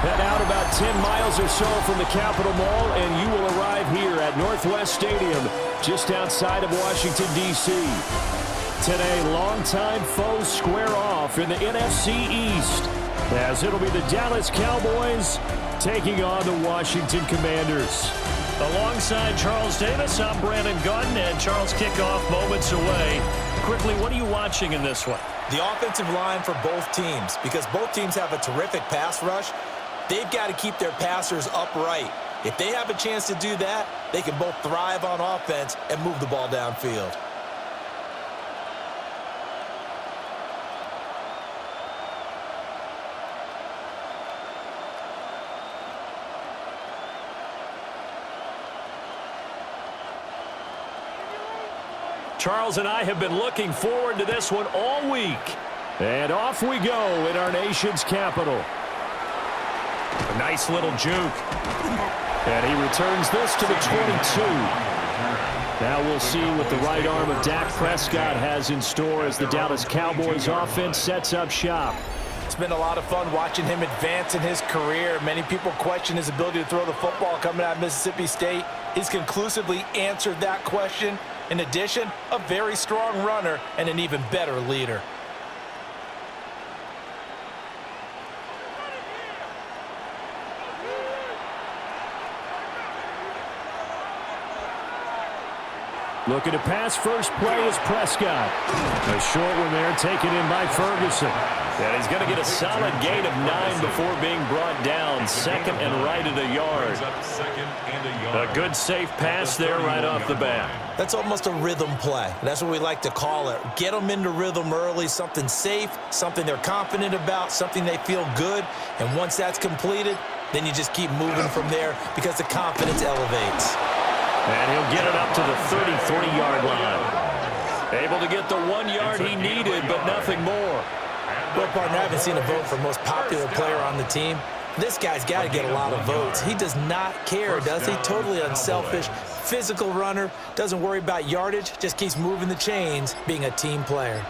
Head out about 10 miles or so from the Capitol Mall, and you will arrive here at Northwest Stadium, just outside of Washington, D.C. Today, longtime foes square off in the NFC East, as it'll be the Dallas Cowboys taking on the Washington Commanders. Alongside Charles Davis, I'm Brandon Gunn, and Charles kickoff moments away. Quickly, what are you watching in this one? The offensive line for both teams, because both teams have a terrific pass rush. They've got to keep their passers upright. If they have a chance to do that, they can both thrive on offense and move the ball downfield. Charles and I have been looking forward to this one all week. And off we go in our nation's capital. A nice little juke. And he returns this to the 22. Now we'll see what the right arm of Dak Prescott has in store as the Dallas Cowboys offense sets up shop. It's been a lot of fun watching him advance in his career. Many people question his ability to throw the football coming out of Mississippi State. He's conclusively answered that question. In addition, a very strong runner and an even better leader. Looking to pass, first play is Prescott. A short one there, taken in by Ferguson. And he's going to get a solid gain of 9 before being brought down. Second and right at a yard. A good safe pass there right off the bat. That's almost a rhythm play. That's what we like to call it. Get them into rhythm early, something safe, something they're confident about, something they feel good. And once that's completed, then you just keep moving from there because the confidence elevates. And he'll get it up to the 33-yard line. Able to get the 1 yard he needed, but nothing more. Well, partner, I haven't seen a vote for most popular player on the team. This guy's got to get a lot of votes. He does not care, does he? Totally unselfish, physical runner, doesn't worry about yardage, just keeps moving the chains, being a team player.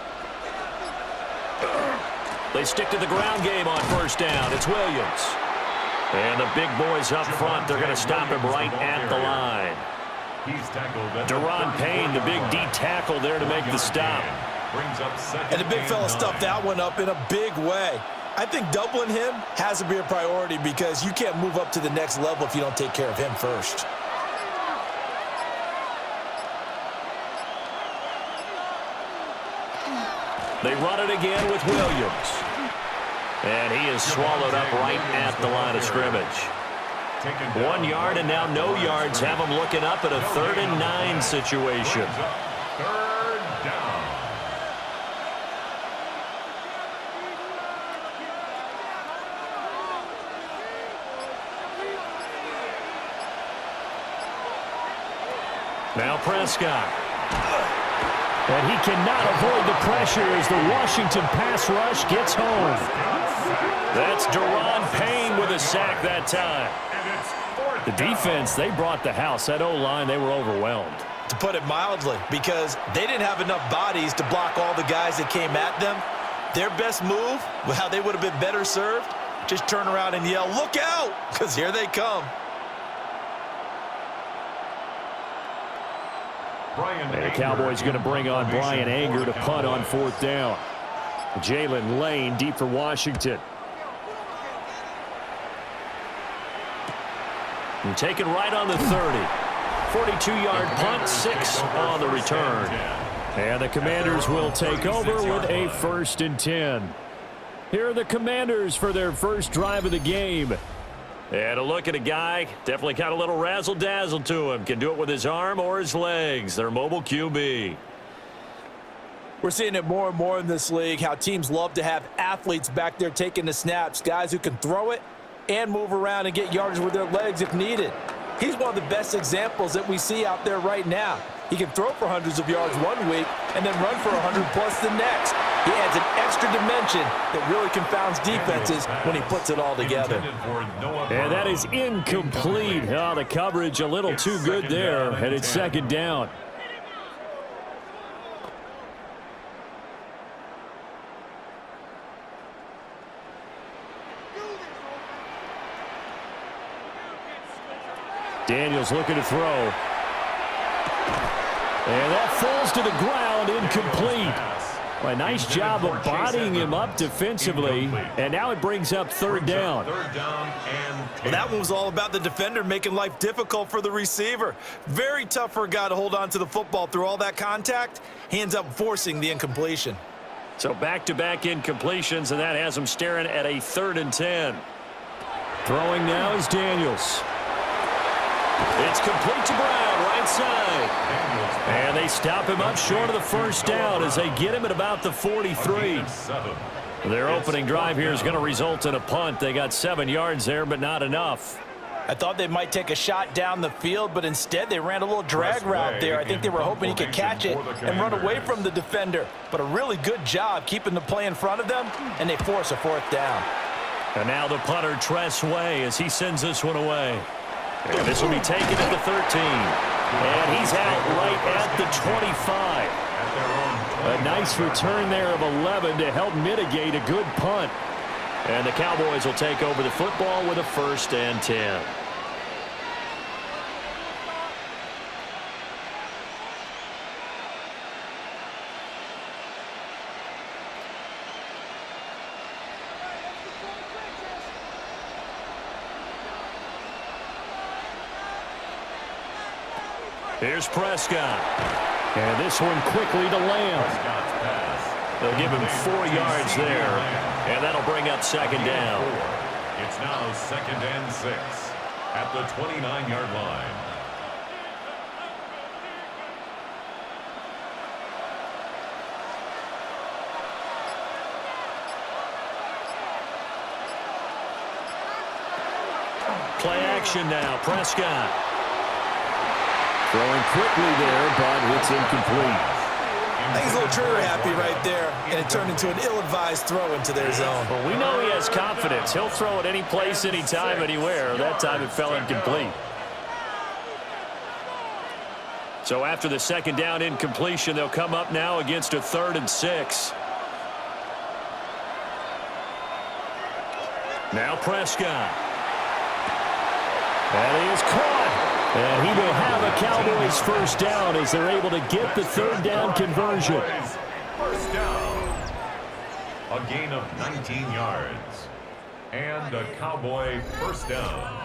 They stick to the ground game on first down. It's Williams. And the big boys up front, they're going to stop him right at the line. Duran Payne, the big D tackle there to make the stop. And the big fella stuffed that one up in a big way. I think doubling him has to be a priority because you can't move up to the next level if you don't take care of him first. They run it again with Williams. And he is swallowed up right at the line of scrimmage. 1 yard and now no yards have him looking up at a 3rd and 9 situation. Third down. Now Prescott. And he cannot avoid the pressure as the Washington pass rush gets home. That's Duran Payne with a sack that time. The defense, they brought the house. That O-line, they were overwhelmed. To put it mildly, because they didn't have enough bodies to block all the guys that came at them. Their best move, how they would have been better served, just turn around and yell, "Look out!" because here they come. And the Cowboys going to bring on Brian Anger to punt on 4th down. Jalen Lane deep for Washington. And taken right on the 30. 42-yard punt, 6 on the return. And the Commanders will take over with a 1st and 10. Here are the Commanders for their first drive of the game. And a look at a guy, definitely got a little razzle-dazzle to him. Can do it with his arm or his legs. Their mobile QB. We're seeing it more and more in this league, how teams love to have athletes back there taking the snaps, guys who can throw it and move around and get yardage with their legs if needed. He's one of the best examples that we see out there right now. He can throw for hundreds of yards one week and then run for 100+ the next. He adds an extra dimension that really confounds defenses when he puts it all together. And that is incomplete. Oh, the coverage a little too good there, and it's 2nd down. Daniels looking to throw. And that falls to the ground, incomplete. Well, a nice job of bodying him up defensively, and now it brings up third down. Well, that one was all about the defender making life difficult for the receiver. Very tough for a guy to hold on to the football through all that contact. He ends up forcing the incompletion. So back-to-back incompletions, and that has him staring at a 3rd and 10. Throwing now is Daniels. It's complete to Brown, right side. And they stop him up short of the first down as they get him at about the 43. Their opening drive here is going to result in a punt. They got 7 yards there, but not enough. I thought they might take a shot down the field, but instead they ran a little drag route there. I think they were hoping he could catch it and run away from the defender. But a really good job keeping the play in front of them, and they force a 4th down. And now the punter, Tress Way, as he sends this one away. And this will be taken at the 13. And he's out right at the 25. A nice return there of 11 to help mitigate a good punt. And the Cowboys will take over the football with a 1st and 10. Here's Prescott. And this one quickly to Lamb. They'll give him 4 yards there, and that'll bring up 2nd down. It's now 2nd and 6 at the 29-yard line. Play action now, Prescott. Throwing quickly there, but it's incomplete. I think he's a little trigger happy right there, and it turned into an ill-advised throw into their zone. Well, we know he has confidence. He'll throw it any place, anytime, anywhere. That time it fell incomplete. So after the 2nd down incompletion, they'll come up now against a 3rd and 6. Now Prescott. That is caught. And he will have a Cowboys 1st down as they're able to get the 3rd down conversion. 1st down. A gain of 19 yards. And a Cowboy 1st down.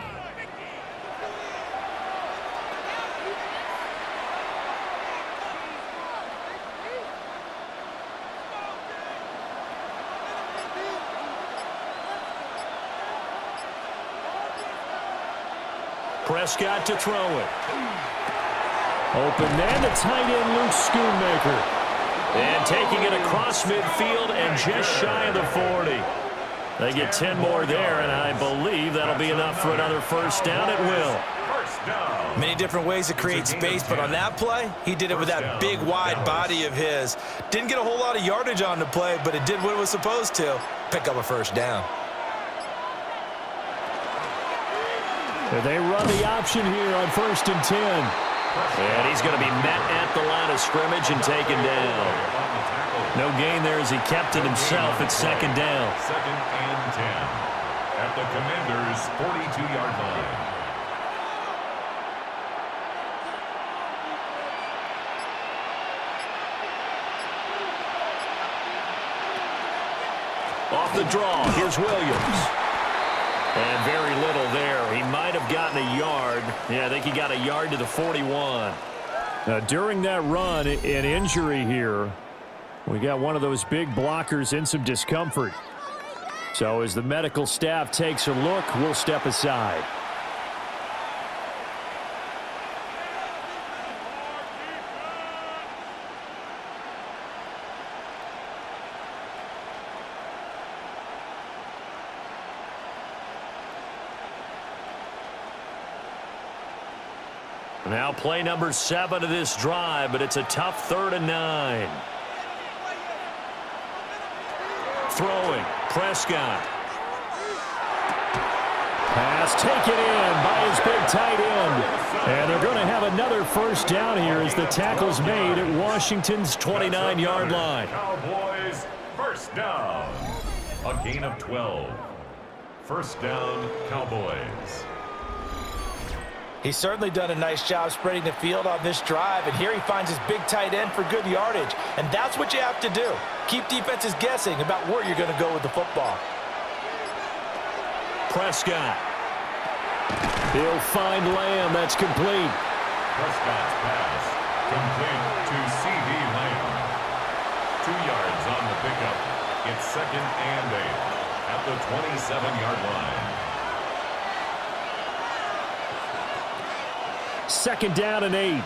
Prescott to throw it. Open man, the tight end, Luke Schoonmaker. And taking it across midfield and just shy of the 40. They get 10 more there, and I believe that'll be enough for another 1st down at will. Many different ways to create space, but on that play, he did it with that big, wide body of his. Didn't get a whole lot of yardage on the play, but it did what it was supposed to. Pick up a 1st down. They run the option here on 1st and 10. And he's going to be met at the line of scrimmage and taken down. No gain there as he kept it himself at 2nd down. 2nd and 10 at the Commanders' 42-yard line. Off the draw, here's Williams. And very little there. He might have gotten a yard. Yeah, I think he got a yard to the 41. During that run, an injury here. We got one of those big blockers in some discomfort. So as the medical staff takes a look, we'll step aside. Now play number 7 of this drive, but it's a tough 3rd and 9. Throwing, Prescott. Pass taken in by his big tight end. And they're going to have another 1st down here as the tackle's made at Washington's 29-yard line. Cowboys 1st down. A gain of 12. 1st down, Cowboys. He's certainly done a nice job spreading the field on this drive, and here he finds his big tight end for good yardage. And that's what you have to do. Keep defenses guessing about where you're going to go with the football. Prescott. He'll find Lamb. That's complete. Prescott's pass complete to C.D. Lamb. 2 yards on the pickup. It's 2nd and 8 at the 27-yard line. 2nd down and 8.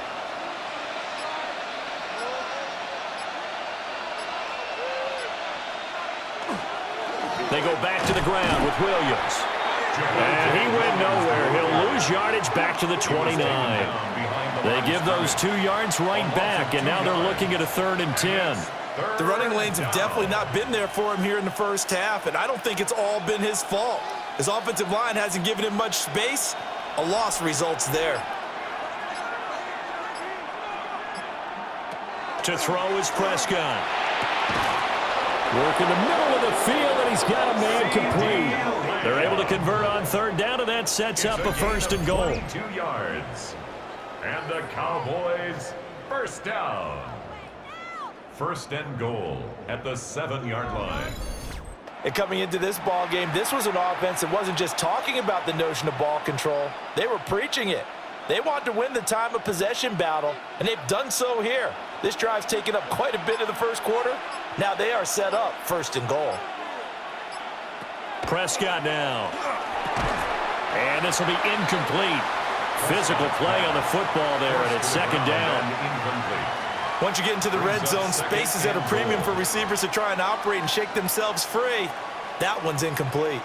They go back to the ground with Williams. And he went nowhere. He'll lose yardage back to the 29. They give those 2 yards right back, and now they're looking at a 3rd and 10. The running lanes have definitely not been there for him here in the first half, and I don't think it's all been his fault. His offensive line hasn't given him much space. A loss results there. To throw is Prescott. Work in the middle of the field, and he's got a man complete. They're able to convert on 3rd down, and that sets up a 1st and goal. 22 yards. And the Cowboys, 1st down. 1st and goal at the 7-yard line. And coming into this ball game, this was an offense that wasn't just talking about the notion of ball control. They were preaching it. They want to win the time of possession battle, and they've done so here. This drive's taken up quite a bit of the first quarter. Now they are set up 1st and goal. Prescott now. And this will be incomplete. Physical play on the football there, and it's 2nd down. Once you get into the red zone, space is at a premium for receivers to try and operate and shake themselves free. That one's incomplete.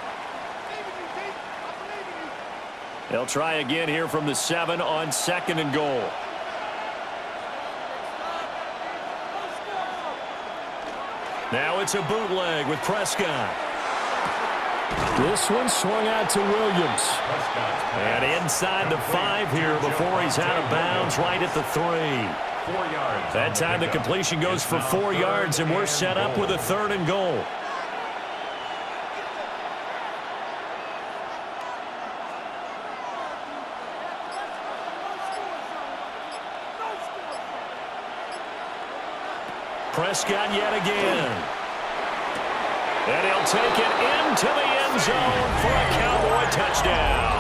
They'll try again here from the 7 on 2nd and goal. Now it's a bootleg with Prescott. This one swung out to Williams. And inside the 5 here before he's out of bounds right at the 3. 4 yards. That time the completion goes for 4 yards, and we're set up with a 3rd and goal. Prescott yet again. And he'll take it into the end zone for a Cowboy touchdown.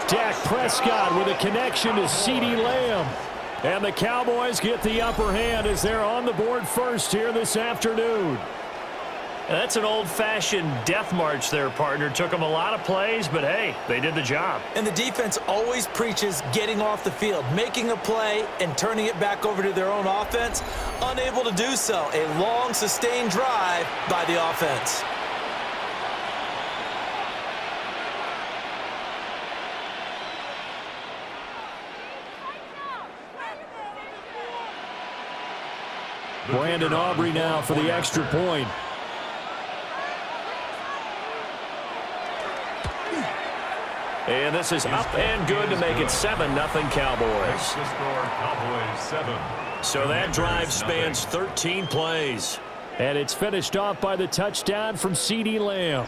Dak Prescott with a connection to C.D. Lamb. And the Cowboys get the upper hand as they're on the board first here this afternoon. And that's an old-fashioned death march there, partner. Took them a lot of plays, but hey, they did the job. And the defense always preaches getting off the field, making a play, and turning it back over to their own offense. Unable to do so. A long, sustained drive by the offense. Brandon Aubrey now for the extra point. And this is up and good to make it 7-0 Cowboys. Cowboys 7. So that drive spans 13 plays. And it's finished off by the touchdown from C.D. Lamb.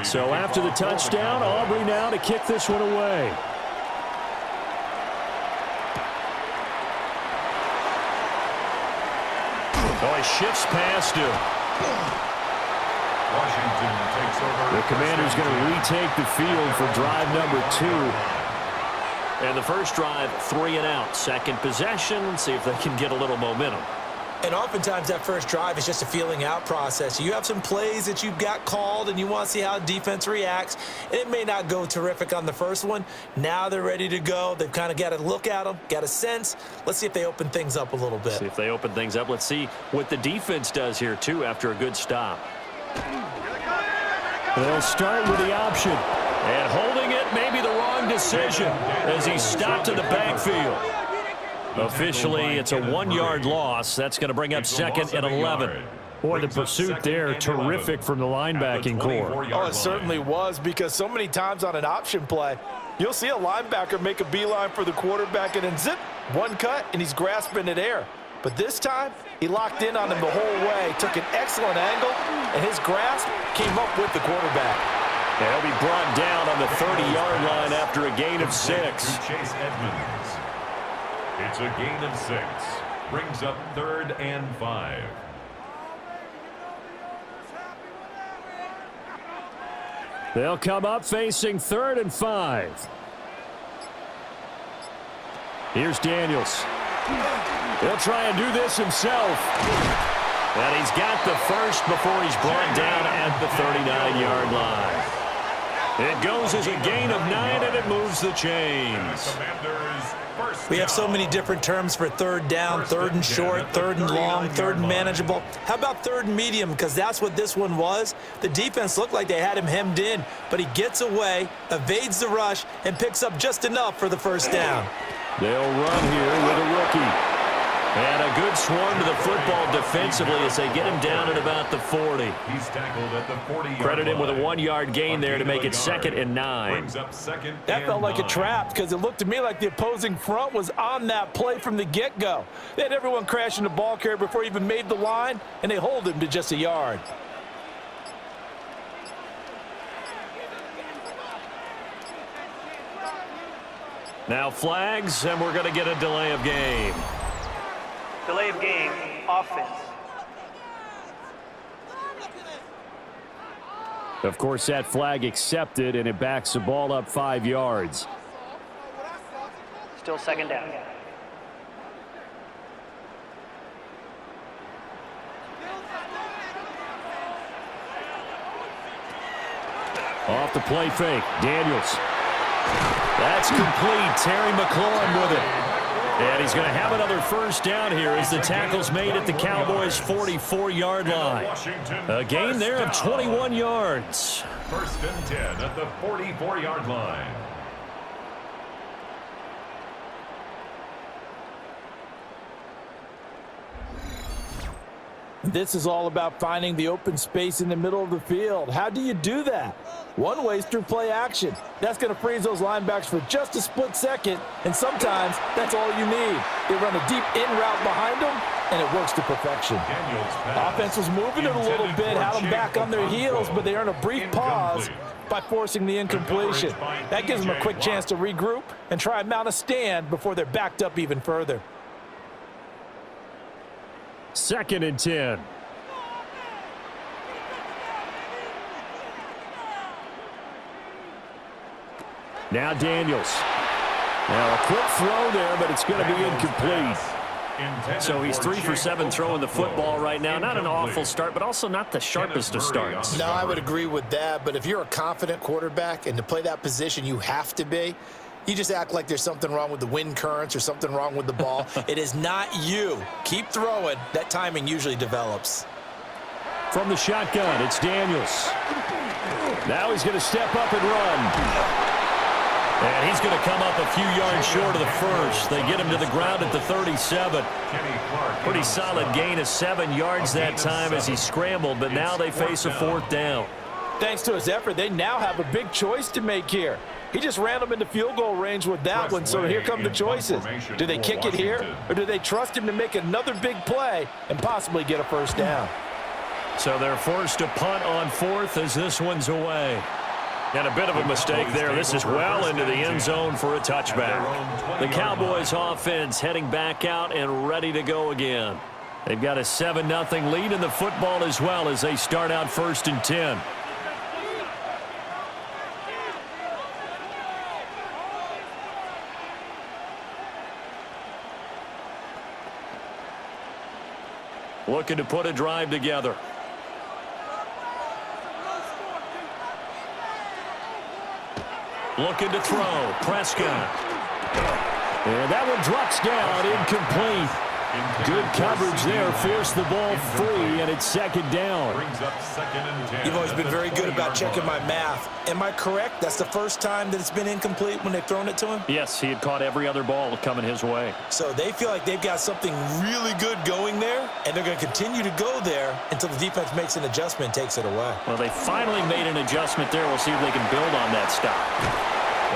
So after the touchdown, Aubrey now to kick this one away. Oh, he shifts past him. Washington takes over. The Commander's going to retake the field for drive number 2. And the first drive, 3 and out. Second possession, see if they can get a little momentum. And oftentimes that first drive is just a feeling out process. You have some plays that you've got called and you want to see how defense reacts. And it may not go terrific on the first one. Now they're ready to go. They've kind of got to look at them, got a sense. Let's see if they open things up a little bit. See if they open things up. Let's see what the defense does here, too, after a good stop. They'll start with the option. And holding it may be the wrong decision as he's stopped in the backfield. Officially, it's a 1-yard loss. That's going to bring up second and 11. Boy, the pursuit there, terrific from the linebacking core. Oh, it certainly was, because so many times on an option play, you'll see a linebacker make a beeline for the quarterback and then zip, one cut, and he's grasping at air. But this time, he locked in on him the whole way, took an excellent angle, and his grasp came up with the quarterback. He'll be brought down on the 30-yard line after a gain of 6. Chase Edmonds. It's a gain of 6. Brings up 3rd and 5. They'll come up facing 3rd and 5. Here's Daniels. He'll try and do this himself. And he's got the first before he's brought down at the 39-yard line. It goes as a gain of 9, and it moves the chains. We have so many different terms for third down, third and short, third and long, third and manageable. How about third and medium? Because that's what this one was. The defense looked like they had him hemmed in, but he gets away, evades the rush, and picks up just enough for the first down. They'll run here with a rookie. And a good swarm to the football defensively as they get him down at about the 40. He's tackled at the 40-yard Credit him with a line. 1-yard gain there to make it 2nd and 9. Brings up 2nd That felt and like a 9. trap, because it looked to me like the opposing front was on that play from the get-go. They had everyone crashing the ball carrier before he even made the line, and they hold him to just a yard. Now flags, and we're going to get a delay of game. Delay of game, offense. Of course, that flag accepted, and it backs the ball up 5 yards. Still second down. Off the play fake, Daniels. That's complete. Terry McLaurin with it. And he's going to have another first down here as the tackle's made at the Cowboys' 44-yard line. A gain there of 21 yards. 1st and 10 at the 44-yard line. This is all about finding the open space in the middle of the field. How do you do that? One way is through play action. That's going to freeze those linebackers for just a split second, and sometimes that's all you need. They run a deep in route behind them, and it works to perfection. Offense was moving it a little bit, had them back on their heels, but they earn a brief pause by forcing the incompletion. That gives them a quick chance to regroup and try and mount a stand before they're backed up even further. 2nd and 10. Now Daniels. Now a quick throw there, but it's going to be incomplete. So he's 3 for 7 throwing the football right now. Not an awful start, but also not the sharpest of starts. No, I would agree with that, but if you're a confident quarterback and to play that position you have to be, you just act like there's something wrong with the wind currents or something wrong with the ball. It is not you. Keep throwing. That timing usually develops. From the shotgun, it's Daniels. Now he's going to step up and run. And he's going to come up a few yards short of the first. They get him to the ground at the 37. Pretty solid gain of 7 yards that time as he scrambled, but now they face a 4th down. Thanks to his effort, they now have a big choice to make here. He just ran them into field goal range with that one, so here come the choices. Do they kick it here, or do they trust him to make another big play and possibly get a first down? So they're forced to punt on 4th as this one's away. And a bit of a mistake there. This is well into the end zone for a touchback. The Cowboys offense heading back out and ready to go again. They've got a 7-0 lead in the football as well as they start out 1st and 10. Looking to put a drive together. Looking to throw. Prescott. And that one drops down, incomplete. Good coverage there. Forced the ball free, and it's second down. Brings up 2nd and 10. You've always been very good about checking my math. Am I correct? That's the first time that it's been incomplete when they've thrown it to him? Yes, he had caught every other ball coming his way. So they feel like they've got something really good going there, and they're going to continue to go there until the defense makes an adjustment and takes it away. Well, they finally made an adjustment there. We'll see if they can build on that stop.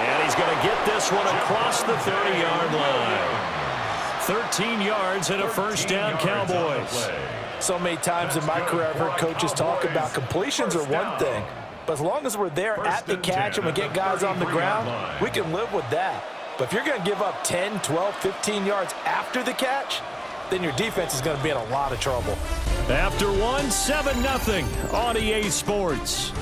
And he's going to get this one across the 30-yard line. 13 yards and a first down, Cowboys. So many times in my career I've heard coaches talk about completions are one thing, but as long as we're there at the catch and we get guys on the ground, we can live with that. But if you're going to give up 10, 12, 15 yards after the catch, then your defense is going to be in a lot of trouble. After one, 7-0 on EA Sports.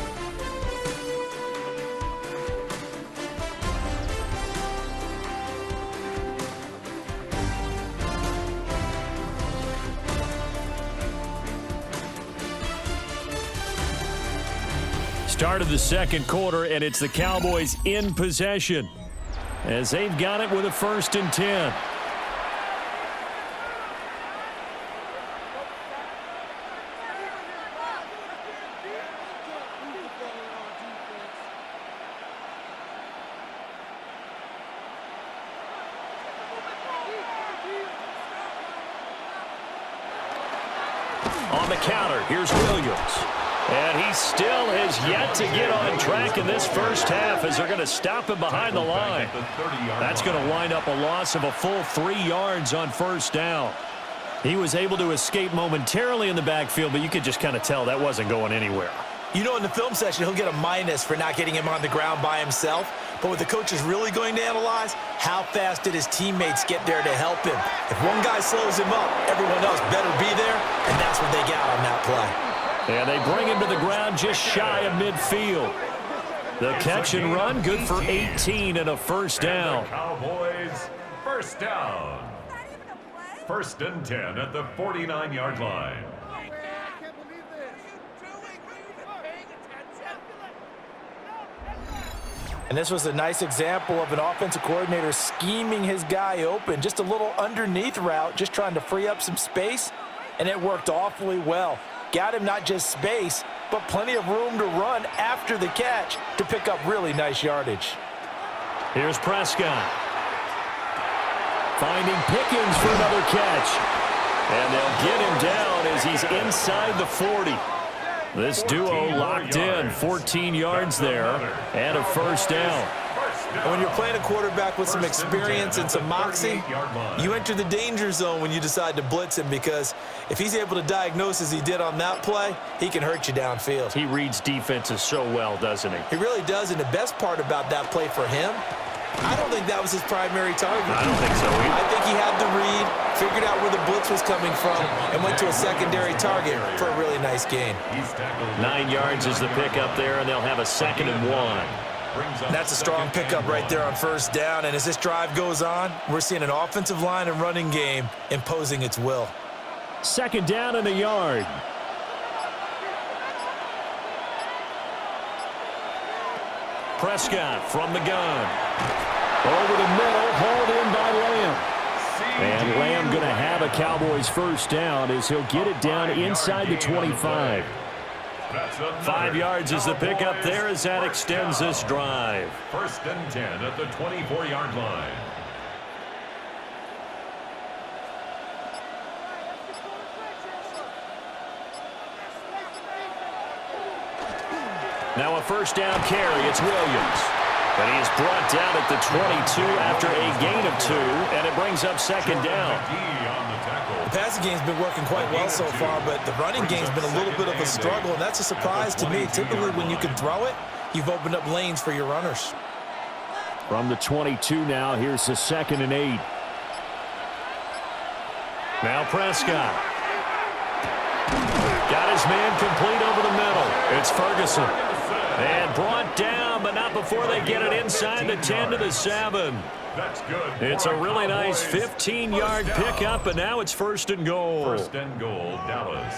Start of the second quarter, and it's the Cowboys in possession as they've got it with a 1st and 10. On the counter, here's Williams. And he still has yet to get on track in this first half as they're going to stop him behind the line. That's going to wind up a loss of a full 3 yards on first down. He was able to escape momentarily in the backfield, but you could just kind of tell that wasn't going anywhere. You know, in the film session, he'll get a minus for not getting him on the ground by himself. But what the coach is really going to analyze, how fast did his teammates get there to help him? If one guy slows him up, everyone else better be there, and that's what they got on that play. And they bring him to the ground just shy of midfield. The catch and run, good for 18 and a first down. Cowboys, first down. 1st and 10 at the 49-yard line. And this was a nice example of an offensive coordinator scheming his guy open. Just a little underneath route, just trying to free up some space, and it worked awfully well. Got him not just space, but plenty of room to run after the catch to pick up really nice yardage. Here's Prescott. Finding Pickens for another catch. And they'll get him down as he's inside the 40. This duo locked in, 14 yards there, and a first down. And when you're playing a quarterback with some experience and some moxie, you enter the danger zone when you decide to blitz him, because if he's able to diagnose as he did on that play, he can hurt you downfield. He reads defenses so well, doesn't he? He really does, and the best part about that play for him, I don't think that was his primary target. I don't think so either. I think he had the read, figured out where the blitz was coming from, and went to a secondary target for a really nice gain. 9 yards is the pickup there, and they'll have a 2nd and 1. That's a strong pickup right there on first down, and as this drive goes on, we're seeing an offensive line and running game imposing its will. 2nd down and a yard. Prescott from the gun. Over the middle, hauled in by Lamb. And Lamb going to have a Cowboys first down as he'll get it down inside the 25. 5 yards is the pickup there as that extends this drive. 1st and 10 at the 24-yard line. Now a first down carry. It's Williams. And he is brought down at the 22 after a gain of 2, and it brings up 2nd down. The passing game's been working quite well so far, but the running game's been a little bit of a struggle, and that's a surprise to me. Typically, when you can throw it, you've opened up lanes for your runners. From the 22 now, here's the 2nd and 8. Now Prescott. Got his man complete over the middle. It's Ferguson. And brought down, but not before they get it inside the 10 to the 7. That's good. It's a really nice 15-yard pickup, and now it's 1st and goal. 1st and goal, Dallas.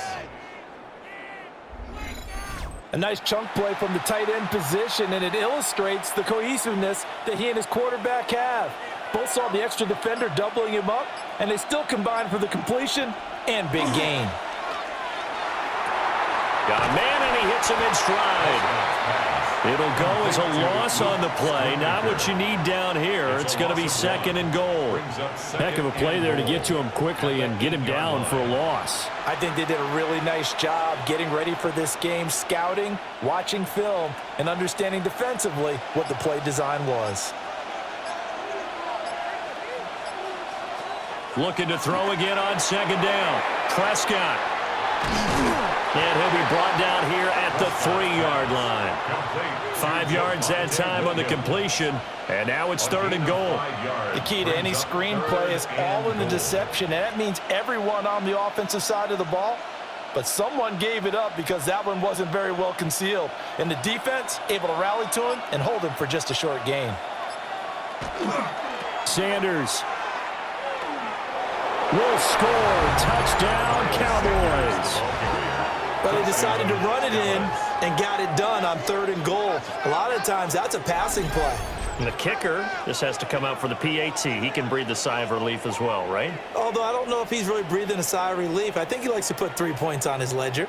A nice chunk play from the tight end position, and it illustrates the cohesiveness that he and his quarterback have. Both saw the extra defender doubling him up, and they still combined for the completion and big gain. Got a man, and he hits him in stride. It'll go as a loss on the play. Not what you need down here. It's going to be second and goal. Heck of a play there to get to him quickly and get him down for a loss. I think they did a really nice job getting ready for this game, scouting, watching film, and understanding defensively what the play design was. Looking to throw again on second down. Prescott. And he'll be brought down here at the 3-yard line. 5 yards that time on the completion, and now it's third and goal. The key to any screenplay is all in the deception, and that means everyone on the offensive side of the ball, but someone gave it up because that one wasn't very well concealed. And the defense able to rally to him and hold him for just a short gain. Sanders will score. Touchdown, Cowboys. But they decided to run it in and got it done on third and goal. A lot of times, that's a passing play. And the kicker just has to come out for the PAT. He can breathe the sigh of relief as well, right? Although I don't know if he's really breathing a sigh of relief. I think he likes to put 3 points on his ledger.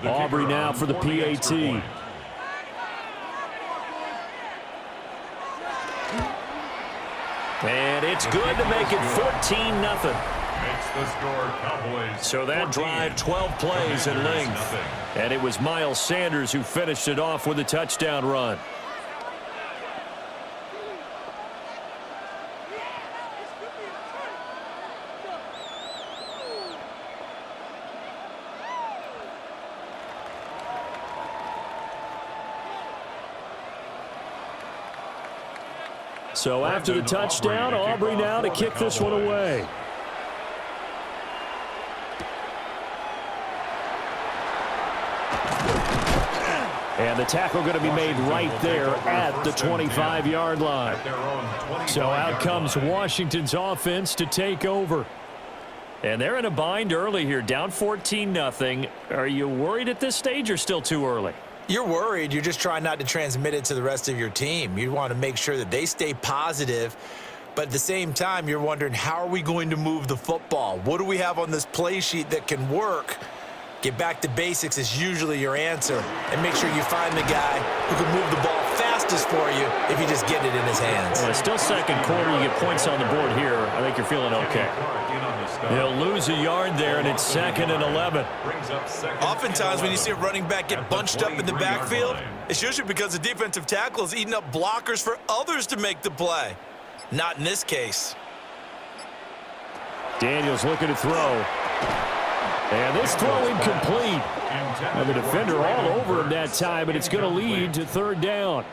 Aubrey now for the PAT. And it's good to make it 14-0. Makes the score Cowboys. So that 14. drive, 12 plays in length. And it was Miles Sanders who finished it off with a touchdown run. So after the touchdown, Aubrey now to kick this one away. And the tackle going to be made right there at the 25-yard line. So out comes Washington's offense to take over. And they're in a bind early here, down 14-0. Are you worried at this stage or still too early? You're worried. You're just trying not to transmit it to the rest of your team. You want to make sure that they stay positive, but at the same time, you're wondering, how are we going to move the football? What do we have on this play sheet that can work? Get back to basics is usually your answer, and make sure you find the guy who can move the ball fastest for you if you just get it in his hands. Well, it's still second quarter. You get points on the board here. I think you're feeling okay. They'll lose a yard there, and it's 2nd and 11. Oftentimes, when you see a running back get bunched up in the backfield, it's usually because the defensive tackle is eating up blockers for others to make the play. Not in this case. Daniels looking to throw. And this throw incomplete. And the defender all over him that time, and it's going to lead to third down.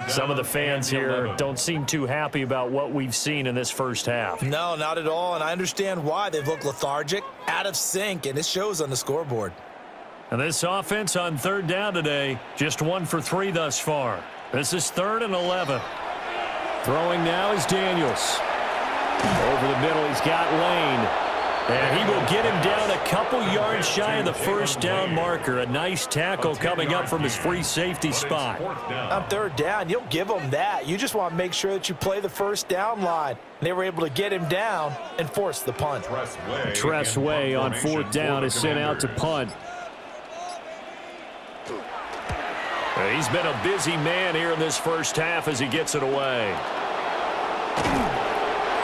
Some of the fans here don't seem too happy about what we've seen in this first half. No, not at all, and I understand why. They've looked lethargic, out of sync, and it shows on the scoreboard. And this offense on third down today, just 1 for 3 thus far. This is 3rd and 11. Throwing now is Daniels. Over the middle, he's got Lane. And he will get him down a couple yards shy of the first down marker. A nice tackle coming up from his free safety spot. On third down, you'll give them that. You just want to make sure that you play the first down line. They were able to get him down and force the punt. Tressway on 4th down is sent out to punt. He's been a busy man here in this first half as he gets it away.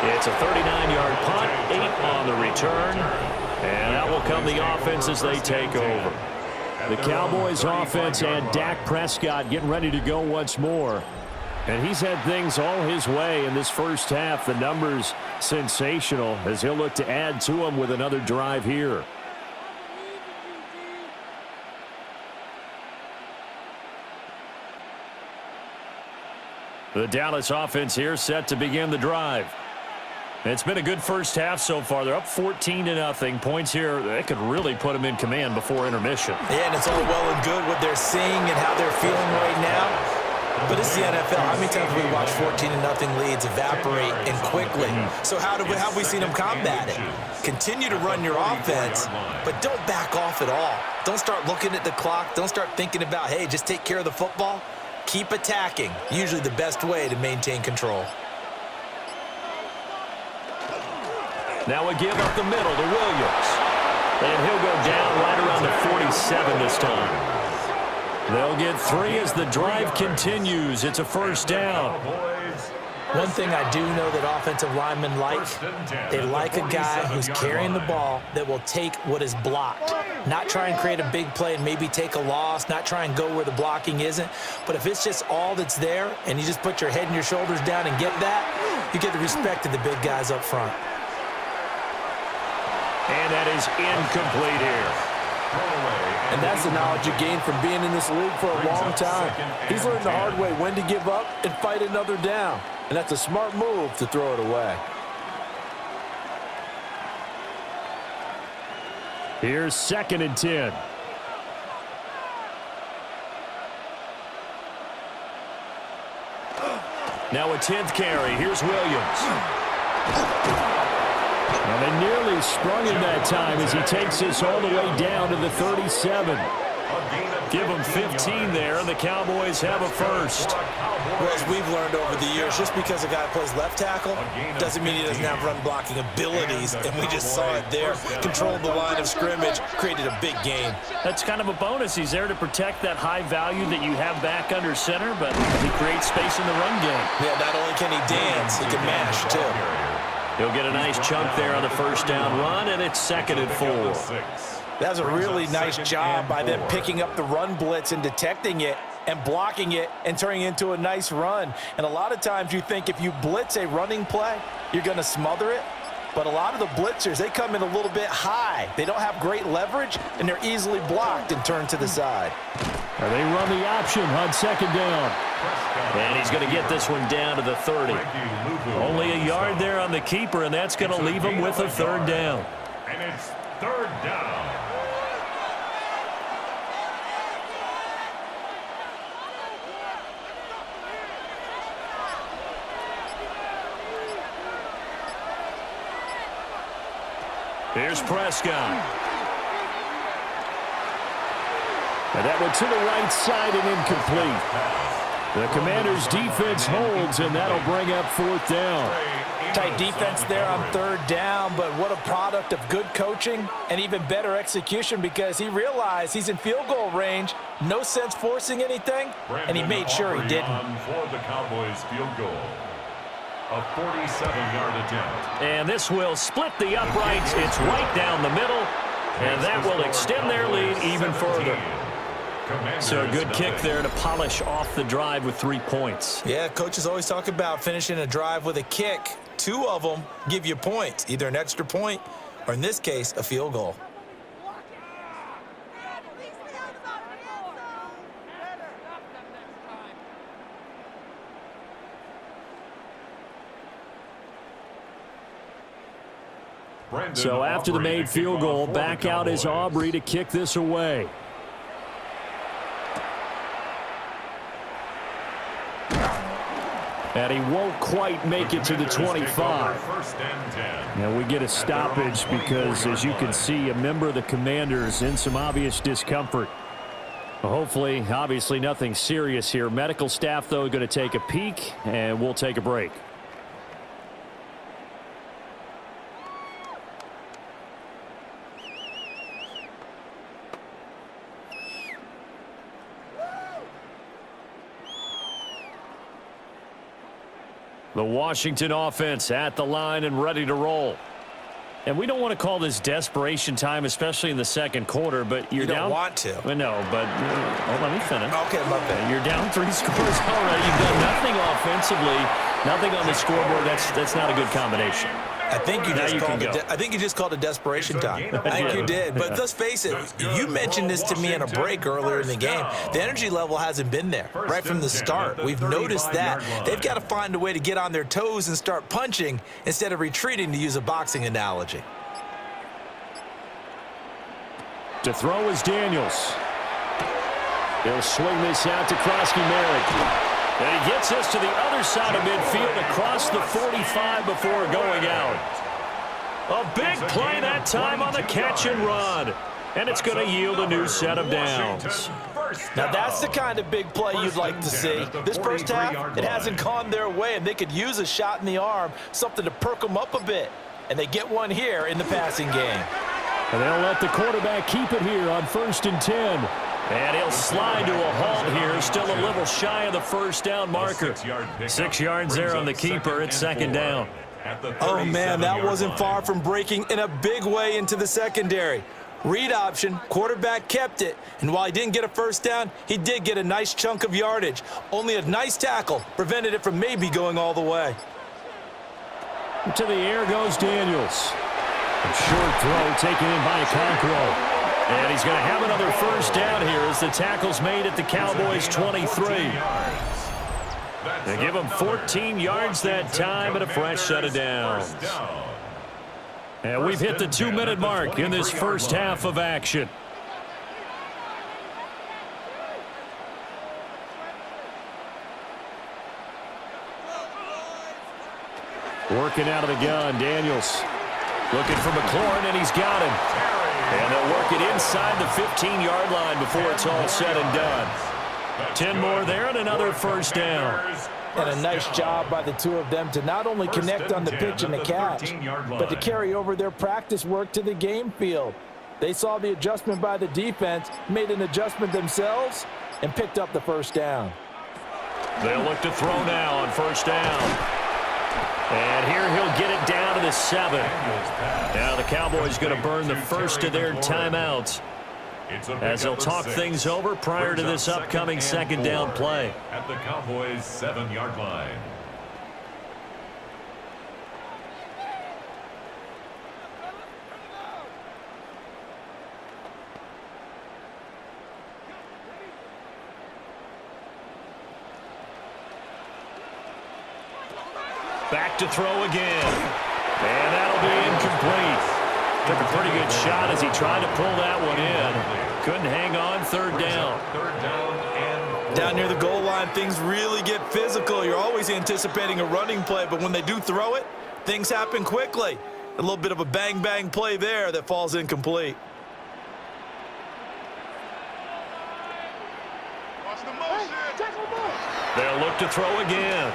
It's a 39-yard punt, 8 on the return, and that will come the offense as they take over. The Cowboys offense and Dak Prescott getting ready to go once more. And he's had things all his way in this first half. The numbers sensational as he'll look to add to them with another drive here. The Dallas offense here set to begin the drive. It's been a good first half so far. They're up 14-0. Points here, that could really put them in command before intermission. Yeah, and it's all well and good what they're seeing and how they're feeling right now. But it's the NFL. How many times have we watched 14-0 leads evaporate and quickly? So how have we seen them combat it? Continue to run your offense, but don't back off at all. Don't start looking at the clock. Don't start thinking about, hey, just take care of the football. Keep attacking. Usually the best way to maintain control. Now a give up the middle to Williams. And he'll go down right around the 47 this time. They'll get 3 as the drive continues. It's a first down. One thing I do know that offensive linemen like, they like a guy who's carrying the ball that will take what is blocked. Not try and create a big play and maybe take a loss, not try and go where the blocking isn't. But if it's just all that's there and you just put your head and your shoulders down and get that, you get the respect of the big guys up front. And that is incomplete here. And that's the knowledge you gain from being in this league for a long time. He's learned the hard way when to give up and fight another down. And that's a smart move to throw it away. Here's 2nd and 10. Now a 10th carry. Here's Williams. And they nearly sprung him that time as he takes this all the way down to the 37. Give them 15 there, and the Cowboys have a first. Well, as we've learned over the years, just because a guy plays left tackle doesn't mean he doesn't have run-blocking abilities, and we just saw it there. Controlled the line of scrimmage, created a big gain. That's kind of a bonus. He's there to protect that high value that you have back under center, but he creates space in the run game. Yeah, not only can he dance, he can mash, too. He'll get a nice chunk there on the first down run, and it's 2nd and 4. That's a really nice job by them picking up the run blitz and detecting it and blocking it and turning it into a nice run. And a lot of times you think if you blitz a running play, you're going to smother it. But a lot of the blitzers, they come in a little bit high. They don't have great leverage, and they're easily blocked and turned to the side. They run the option on 2nd down. And he's going to get this one down to the 30. Only a yard there on the keeper, and that's going to leave him with a 3rd down. And it's 3rd down. Here's Prescott. And that one to the right side and incomplete. The Commanders' defense holds, and that'll bring up 4th down. Tight defense there on 3rd down, but what a product of good coaching and even better execution because he realized he's in field goal range. No sense forcing anything, and he made sure he didn't. For the Cowboys field goal. A 47-yard attempt. And this will split the uprights. It's right down the middle, and that will extend their lead even further. So a good kick there to polish off the drive with 3 points. Yeah, coaches always talk about finishing a drive with a kick. 2 of them give you points, either an extra point or, in this case, a field goal. So after the made field goal, back out is Aubrey to kick this away. And he won't quite make it to the 25. Now we get a stoppage because, as you can see, a member of the Commanders in some obvious discomfort. Hopefully, obviously nothing serious here. Medical staff, though, going to take a peek, and we'll take a break. The Washington offense at the line and ready to roll. And we don't want to call this desperation time, especially in the second quarter, but you're down. You don't want to. No, but let me finish. Okay, my bad. You're down 3 scores already. You've done nothing offensively, nothing on the scoreboard. That's not a good combination. I think you just called it. I think you just called it desperation time. I think you did. But let's face it, you mentioned this to me in a break earlier in the game. The energy level hasn't been there right from the start. We've noticed that. They've got to find a way to get on their toes and start punching instead of retreating, to use a boxing analogy. To throw is Daniels. He'll swing this out to Krosky-Merrick. And he gets this to the other side of midfield across the 45 before going out. A big play that time on the catch and run. And it's going to yield a new set of downs. Now that's the kind of big play you'd like to see. This first half, it hasn't gone their way, and they could use a shot in the arm, something to perk them up a bit. And they get one here in the passing game. And they'll let the quarterback keep it here on 1st and 10. And he'll slide to a halt here, still a little shy of the first down marker. 6 yards there on the keeper. It's 2nd down. Oh, man, that wasn't far from breaking in a big way into the secondary. Read option, quarterback kept it, and while he didn't get a first down, he did get a nice chunk of yardage. Only a nice tackle prevented it from maybe going all the way. To the air goes Daniels. A short throw taken in by Okonkwo. And he's going to have another first down here as the tackle's made at the Cowboys' 23. They give him 14 yards that time and a fresh set of downs. And we've hit the 2-minute mark in this first half of action. Working out of the gun, Daniels. Looking for McLaurin, and he's got him. And they'll work it inside the 15-yard line before it's all said and done. 10 more there and another first down. And a nice job by the two of them to not only connect on the pitch and the catch, but to carry over their practice work to the game field. They saw the adjustment by the defense, made an adjustment themselves, and picked up the first down. They'll look to throw now on first down. And here he'll get it down to the 7. Now the Cowboys going to burn the first of their timeouts as they'll talk things over prior to this upcoming 2nd down play. At the Cowboys' 7-yard line. Back to throw again. And that'll be incomplete. Took a pretty good shot as he tried to pull that one in. Couldn't hang on. 3rd down. Down near the goal line, things really get physical. You're always anticipating a running play, but when they do throw it, things happen quickly. A little bit of a bang-bang play there that falls incomplete. They'll look to throw again.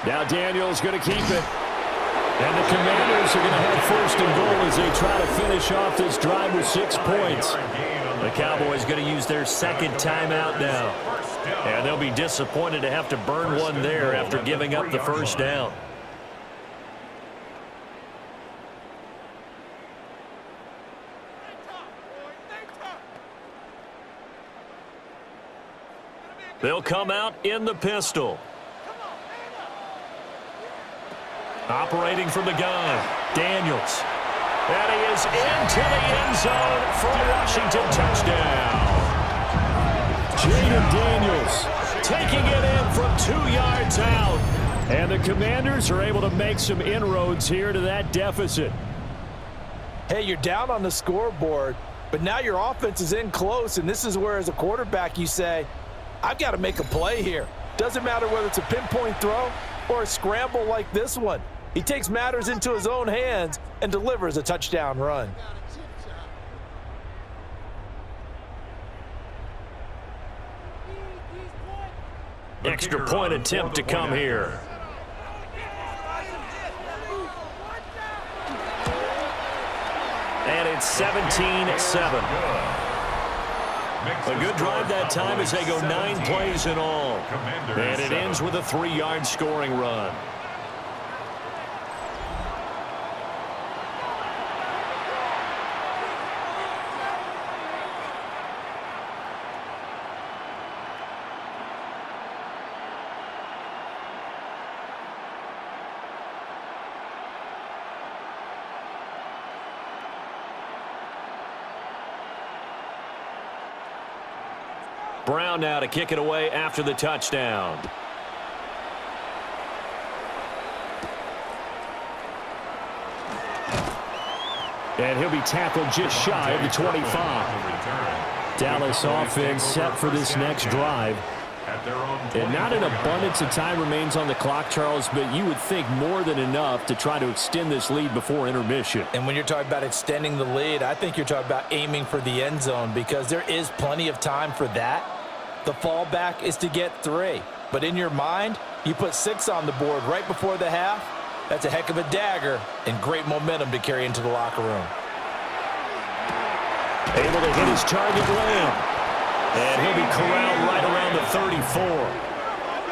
Now Daniels going to keep it. And the Commanders are going to have 1st and goal as they try to finish off this drive with 6 points. The Cowboys going to use their 2nd timeout now. And they'll be disappointed to have to burn one there after giving up the first down. They'll come out in the pistol. Operating from the gun, Daniels. And he is into the end zone for a Washington touchdown. Jaden Daniels taking it in from 2 yards out. And the Commanders are able to make some inroads here to that deficit. Hey, you're down on the scoreboard, but now your offense is in close, and this is where, as a quarterback, you say, I've got to make a play here. Doesn't matter whether it's a pinpoint throw or a scramble like this one. He takes matters into his own hands and delivers a touchdown run. Extra point attempt to come here. And it's 17-7. A good drive that time as they go 9 plays in all. And it ends with a 3-yard scoring run. Brown now to kick it away after the touchdown. And he'll be tackled just shy of the 25. Dallas offense set for this next drive. And not an abundance of time remains on the clock, Charles, but you would think more than enough to try to extend this lead before intermission. And when you're talking about extending the lead, I think you're talking about aiming for the end zone because there is plenty of time for that. The fallback is to get 3. But in your mind, you put 6 on the board right before the half. That's a heck of a dagger and great momentum to carry into the locker room. Able to hit his target, Lamb. And he'll be corralled right around the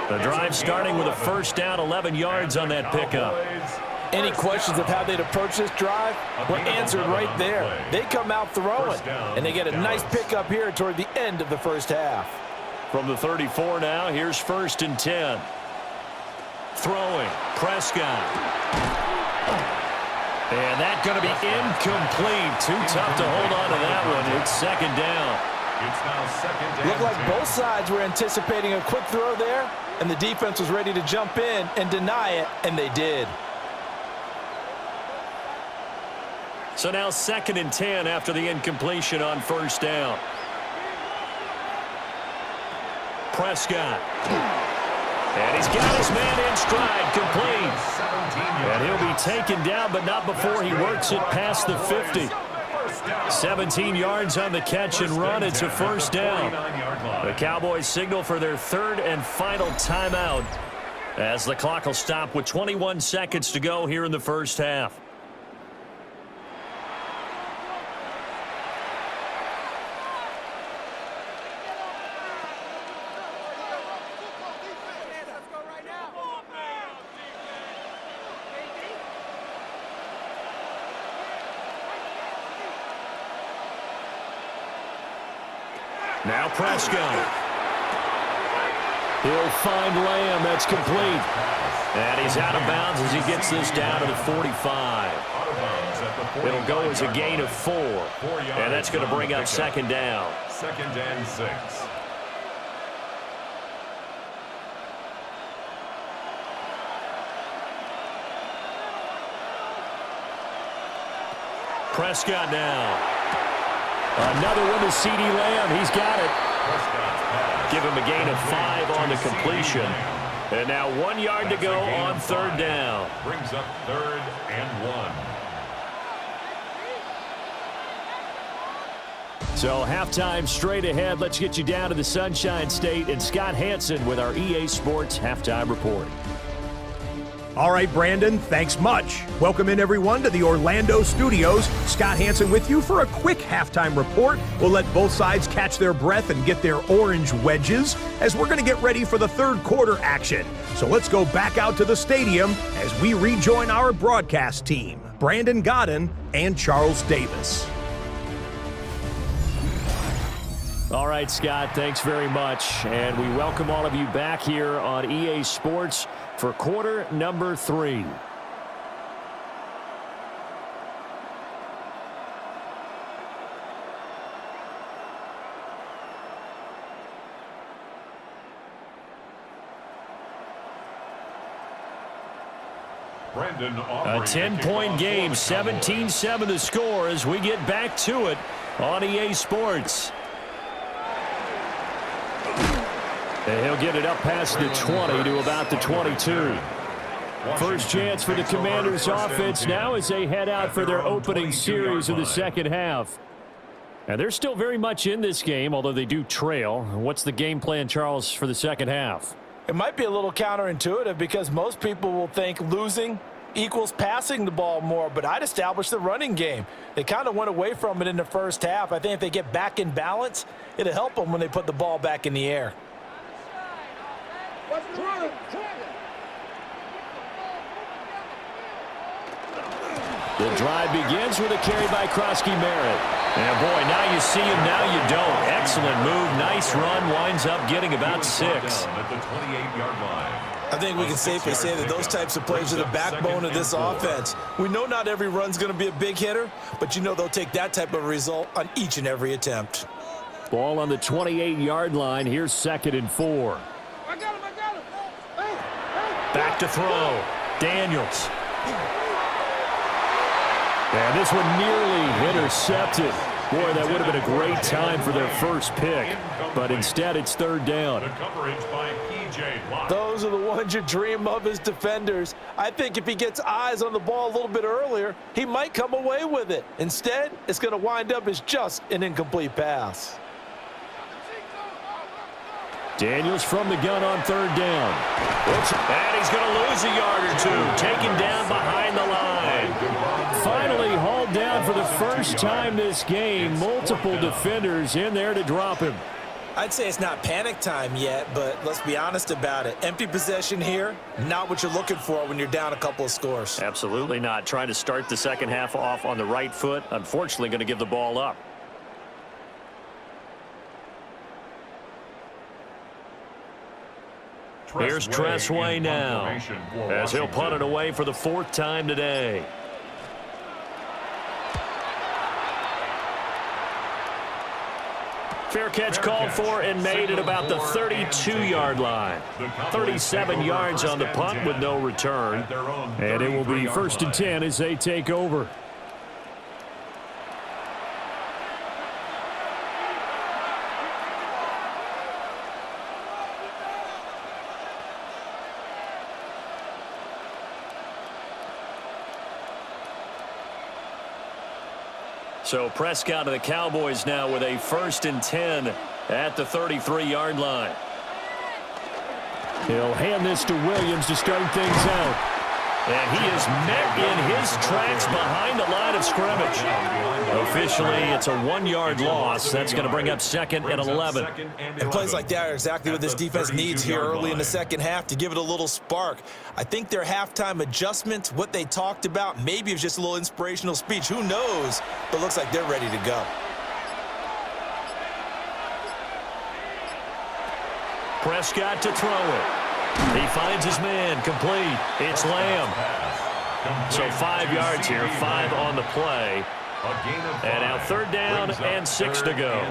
34. The drive starting with a first down, 11 yards on that pickup. Any questions of how they'd approach this drive? Well, answered right there. They come out throwing, and they get a nice pickup here toward the end of the first half. From the 34 now, here's 1st and 10. Throwing, Prescott. And that's going to be incomplete. Too tough to hold on to that one. It's 2nd down. It's now 2nd down. Looked like both sides were anticipating a quick throw there, and the defense was ready to jump in and deny it, and they did. So now 2nd and 10 after the incompletion on 1st down. Prescott. And he's got his man in stride, complete. And he'll be taken down, but not before he works it past the 50. 17 yards on the catch and run. It's a 1st down. The Cowboys signal for their 3rd and final timeout as the clock will stop with 21 seconds to go here in the first half. Now Prescott. He'll find Lamb. That's complete. And he's out of bounds as he gets this down to the 45. It'll go as a gain of 4. And that's going to bring up 2nd down. 2nd and 6. Prescott now. Another one to CeeDee Lamb. He's got it. Give him a gain of 5 on the completion. And now 1 yard to go on 3rd down. Brings up 3rd and 1. So halftime straight ahead. Let's get you down to the Sunshine State and Scott Hansen with our EA Sports Halftime Report. All right, Brandon, thanks much. Welcome in, everyone, to the Orlando studios. Scott Hansen with you for a quick halftime report. We'll let both sides catch their breath and get their orange wedges as we're going to get ready for the 3rd quarter action. So let's go back out to the stadium as we rejoin our broadcast team, Brandon Godden and Charles Davis. All right, Scott, thanks very much. And we welcome all of you back here on EA Sports for quarter number 3. A 10-point game, 17-7 the score as we get back to it on EA Sports. And he'll get it up past the 20 to about the 22. First chance for the Commanders offense now as they head out for their opening series of the second half. And they're still very much in this game, although they do trail. What's the game plan, Charles, for the second half? It might be a little counterintuitive because most people will think losing equals passing the ball more, but I'd establish the running game. They kind of went away from it in the first half. I think if they get back in balance, it'll help them when they put the ball back in the air. The drive begins with a carry by Krosky-Merritt. And boy, now you see him, now you don't. Excellent move, nice run, winds up getting about 6. At the 28-yard line. I think we can safely say that those types of plays are the backbone of this offense. We know not every run's going to be a big hitter, but you know they'll take that type of result on each and every attempt. Ball on the 28-yard line. Here's 2nd and 4. Back to throw. Daniels. And this one nearly intercepted. Boy, that would have been a great time for their first pick. But instead, it's 3rd down. The coverage by P.J. Watt. Those are the ones you dream of as defenders. I think if he gets eyes on the ball a little bit earlier, he might come away with it. Instead, it's going to wind up as just an incomplete pass. Daniels from the gun on 3rd down. And he's going to lose a yard or two. Taken down behind the line. Finally hauled down for the first time this game. Multiple defenders in there to drop him. I'd say it's not panic time yet, but let's be honest about it. Empty possession here, not what you're looking for when you're down a couple of scores. Absolutely not. Trying to start the second half off on the right foot. Unfortunately, going to give the ball up. Here's Tressway now, as he'll punt it away for the 4th time today. Fair catch called for and made at about the 32-yard line. 37 yards on the punt with no return. And it will be 1st and 10 as they take over. So Prescott of the Cowboys now with a 1st and 10 at the 33-yard line. He'll hand this to Williams to start things out. And he is met in his tracks behind the line of scrimmage. Officially, it's a 1-yard loss. That's going to bring up 2nd and 11. And plays like that are exactly what this defense needs here early in the second half to give it a little spark. I think their halftime adjustments, what they talked about, maybe it was just a little inspirational speech. Who knows? But looks like they're ready to go. Prescott to throw it. He finds his man, complete. It's Lamb. So 5 yards here, 5 on the play. And now 3rd down and 6 to go.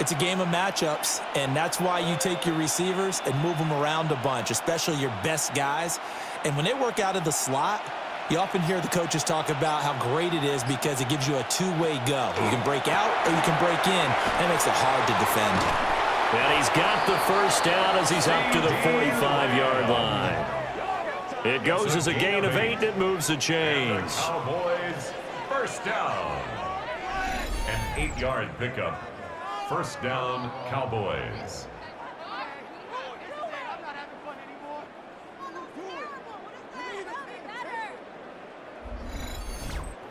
It's a game of matchups, and that's why you take your receivers and move them around a bunch, especially your best guys. And when they work out of the slot, you often hear the coaches talk about how great it is because it gives you a two-way go. You can break out or you can break in. That makes it hard to defend. And he's got the 1st down as he's up to the 45-yard line. It goes as a gain of 8. It moves the chains. Cowboys, 1st down. An 8-yard pickup. 1st down, Cowboys.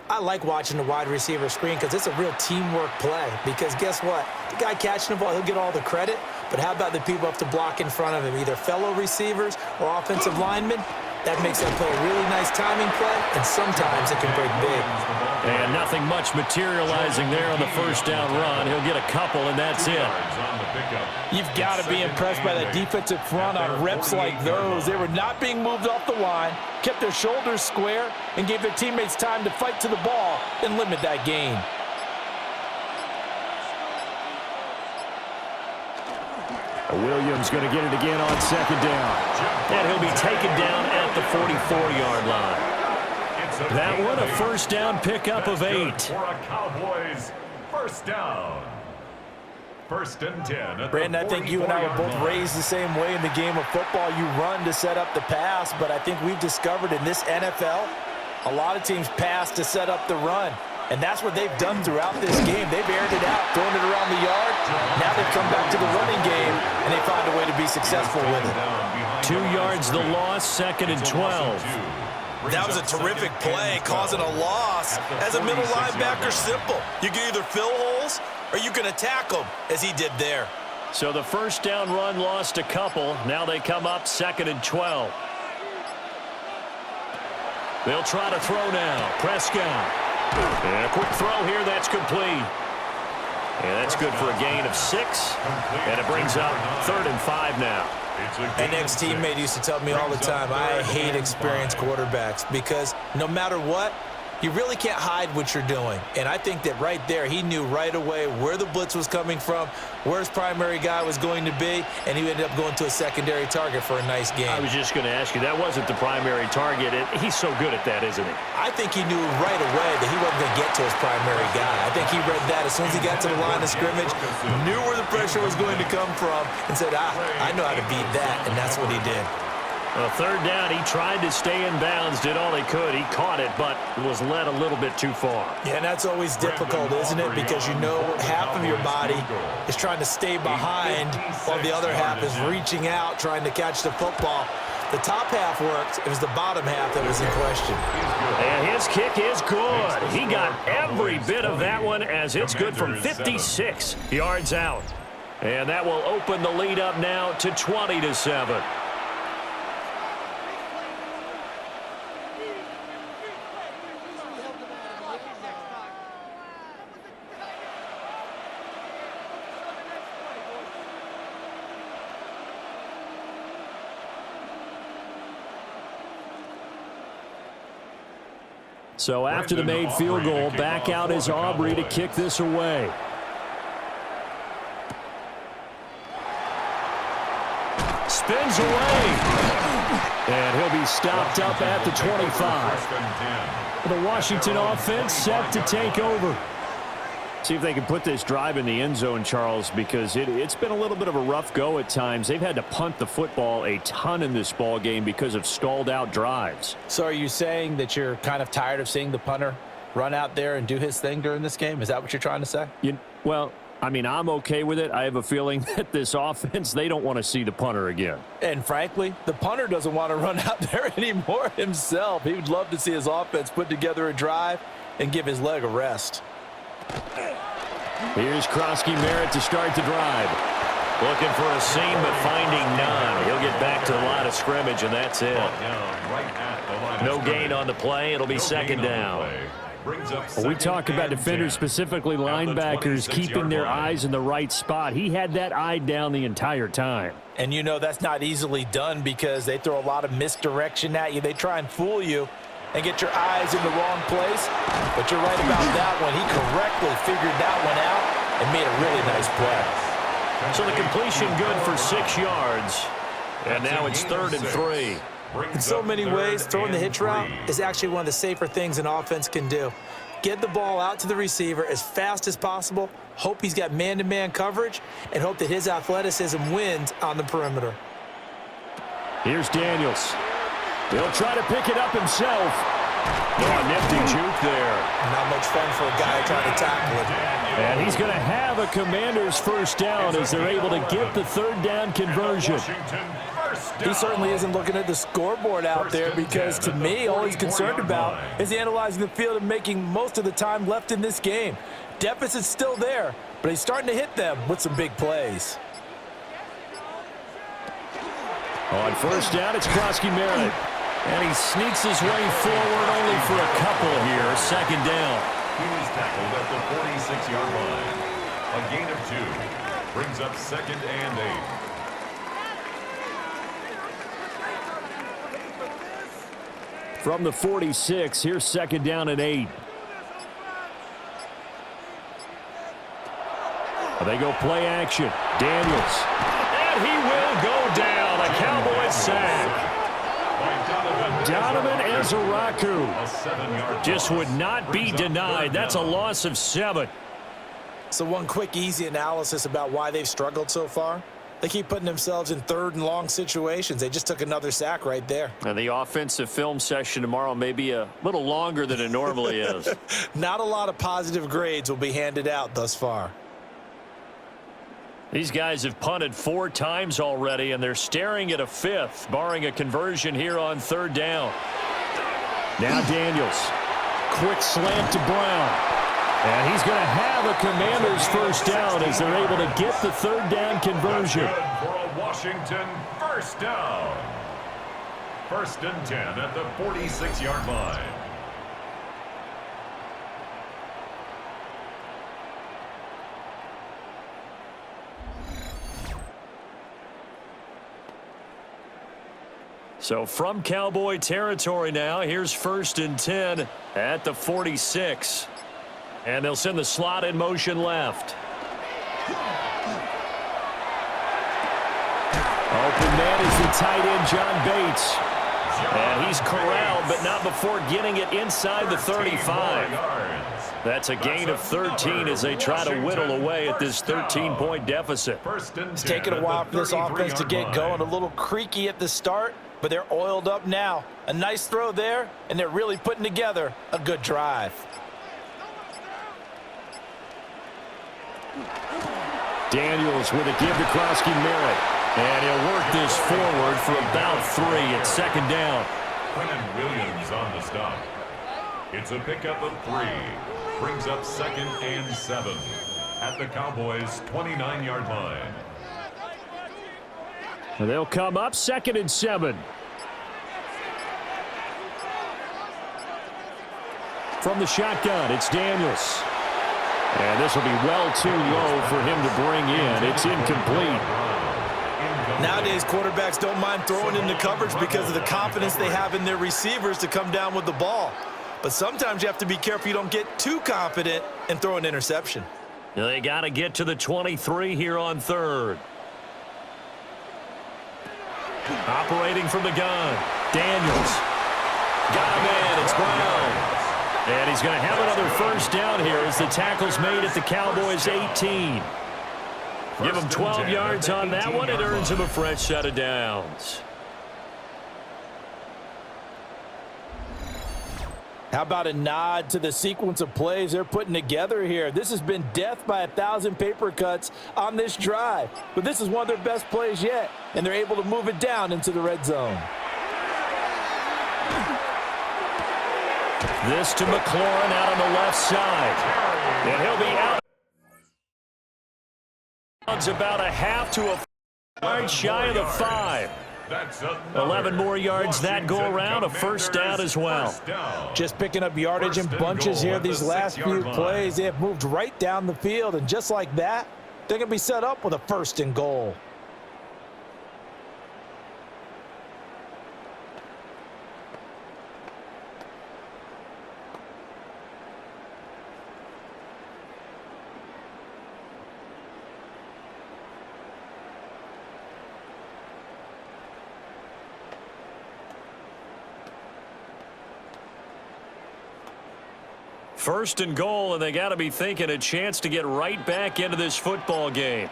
I like watching the wide receiver screen because it's a real teamwork play. Because guess what? The guy catching the ball, he'll get all the credit. But how about the people up to block in front of him, either fellow receivers or offensive linemen? That makes that play a really nice timing play, and sometimes it can break big. And nothing much materializing there on the 1st down run. He'll get a couple, and that's it. You've got to be impressed by that defensive front on reps like those. They were not being moved off the line, kept their shoulders square, and gave their teammates time to fight to the ball and limit that gain. Williams going to get it again on 2nd down. And he'll be taken down at the 44-yard line. That one a 1st down pickup of 8. For a Cowboys 1st down. 1st and 10. Brandon, I think you and I were both raised the same way in the game of football. You run to set up the pass, but I think we've discovered in this NFL, a lot of teams pass to set up the run. And that's what they've done throughout this game. They've aired it out, thrown it around the yard. Now they've come back to the running game, and they find a way to be successful with it. 2 yards the loss, 2nd and 12. That was a terrific play, causing a loss. As a middle linebacker, simple. You can either fill holes or you can attack them, as he did there. So the 1st down run lost a couple. Now they come up 2nd and 12. They'll try to throw now. Prescott. And a quick throw here, that's complete. And that's good for a gain of 6. And it brings up 3rd and 5 now. An ex-teammate used to tell me all the time, I hate experienced quarterbacks because no matter what, You really can't hide what you're doing. And I think that right there, he knew right away where the blitz was coming from, where his primary guy was going to be, and he ended up going to a secondary target for a nice game. I was just going to ask you, that wasn't the primary target. He's so good at that, isn't he? I think he knew right away that he wasn't going to get to his primary guy. I think he read that as soon as he got to the line of scrimmage, knew where the pressure was going to come from, and said, I know how to beat that, and that's what he did. A third down, he tried to stay in bounds, did all he could. He caught it, but was led a little bit too far. Yeah, and that's always difficult, isn't it? Because you know half of your body is trying to stay behind while the other half is reaching out, trying to catch the football. The top half worked. It was the bottom half that was in question. And his kick is good. He got every bit of that one as it's good from 56 yards out. And that will open the lead up now to 20-7. So after the made field goal, back out is Aubrey to kick this away. Spins away. And he'll be stopped up at the 25. The Washington offense set to take over. See if they can put this drive in the end zone, Charles, because it's been a little bit of a rough go at times. They've had to punt the football a ton in this ball game because of stalled out drives. So are you saying that you're kind of tired of seeing the punter run out there and do his thing during this game? Is that what you're trying to say? Well, I mean, I'm okay with it. I have a feeling that this offense, they don't want to see the punter again. And frankly, the punter doesn't want to run out there anymore himself. He would love to see his offense put together a drive and give his leg a rest. Here's Krosky Merritt to start the drive. Looking for a seam, but finding none. He'll get back to the line of scrimmage, and that's it. No gain on the play. It'll be second down. We talk about defenders, specifically linebackers, keeping their eyes in the right spot. He had that eye down the entire time. And you know that's not easily done because they throw a lot of misdirection at you. They try and fool you and get your eyes in the wrong place. But you're right about that one. He correctly figured that one out and made a really nice play. So the completion good for 6 yards. And now it's 3rd and 3. In so many ways, throwing the hitch route is actually one of the safer things an offense can do. Get the ball out to the receiver as fast as possible, hope he's got man-to-man coverage, and hope that his athleticism wins on the perimeter. Here's Daniels. He'll try to pick it up himself. Oh, nifty juke there. Not much fun for a guy trying to tackle it. And he's going to have a Commander's first down as they're able to get the 3rd down conversion. He certainly isn't looking at the scoreboard out there because, to me, all he's concerned about is analyzing the field and making most of the time left in this game. Deficit's still there, but he's starting to hit them with some big plays. On first down, it's Krosky Merritt. And he sneaks his way forward only for a couple here. Second down. He was tackled at the 46-yard line. A gain of 2. Brings up 2nd and 8. From the 46, here's 2nd down and 8. They go play action. Daniels. And he will go down. A Cowboys sack. Donovan Ezeraku just would not be denied. That's a loss of 7. So one quick, easy analysis about why they've struggled so far. They keep putting themselves in 3rd and long situations. They just took another sack right there. And the offensive film session tomorrow may be a little longer than it normally is. Not a lot of positive grades will be handed out thus far. These guys have punted 4 times already, and they're staring at a 5th, barring a conversion here on 3rd down. Now Daniels. Quick slant to Brown. And he's going to have a Commander's first down as they're able to get the 3rd down conversion. That's good for a Washington first down. 1st and 10 at the 46-yard line. So from Cowboy territory now, here's 1st and 10 at the 46. And they'll send the slot in motion left. Open man is the tight end, John Bates. And he's corralled, but not before getting it inside the 35. That's a gain of 13 as they try to whittle away at this 13-point deficit. It's taken a while for this offense to get going. A little creaky at the start, but they're oiled up now. A nice throw there, and they're really putting together a good drive. Daniels with a give to Krosky Merritt. And he'll work this forward for about 3 at 2nd down. Quentin Williams on the stop. It's a pickup of 3. Brings up 2nd and 7 at the Cowboys' 29-yard line. And they'll come up 2nd and 7. From the shotgun, it's Daniels. And this will be well too low for him to bring in. It's incomplete. Nowadays, quarterbacks don't mind throwing into coverage because of the confidence they have in their receivers to come down with the ball. But sometimes you have to be careful you don't get too confident and throw an interception. They got to get to the 23 here on 3rd. Operating from the gun, Daniels. Got him in, it's Brown. And he's going to have another 1st down here as the tackle's made at the Cowboys' 18. Give him 12 yards on that one. It earns him a fresh set of downs. How about a nod to the sequence of plays they're putting together here? This has been death by 1,000 paper cuts on this drive. But this is one of their best plays yet, and they're able to move it down into the red zone. This to McLaurin out on the left side. And he'll be out. It's about a half to a yard shy of the 5. 11 more yards that go around, a 1st down as well. Just picking up yardage in bunches here these last few plays. They have moved right down the field, and just like that, they're going to be set up with a 1st and goal. First and goal, and they got to be thinking a chance to get right back into this football game.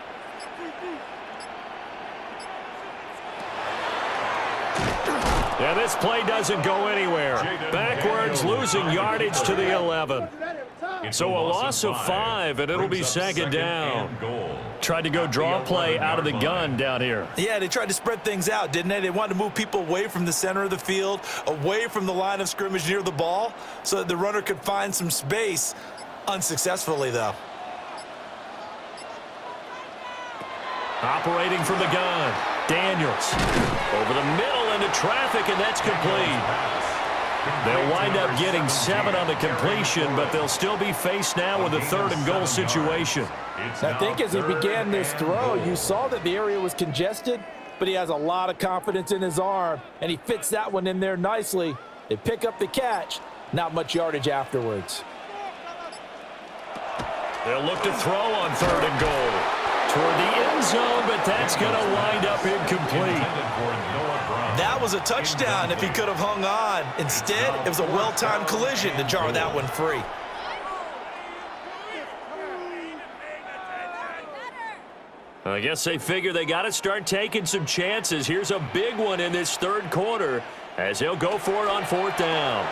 And this play doesn't go anywhere. Backwards, losing yardage to the 11. So a loss of 5, and it'll be 2nd down. Tried to go draw play out of the gun down here. Yeah, they tried to spread things out, didn't they? They wanted to move people away from the center of the field, away from the line of scrimmage near the ball, so that the runner could find some space. Unsuccessfully, though. Operating from the gun, Daniels. Over the middle into traffic, and that's complete. They'll wind up getting 7 on the completion, but they'll still be faced now with a 3rd and goal situation. I think as he began this throw, you saw that the area was congested, but he has a lot of confidence in his arm, and he fits that one in there nicely. They pick up the catch, not much yardage afterwards. They'll look to throw on 3rd and goal. Toward the end zone, but that's going to wind up incomplete. That was a touchdown if he could have hung on. Instead, it was a well-timed collision to jar that one free. I guess they figure they got to start taking some chances. Here's a big one in this 3rd quarter as he'll go for it on 4th down.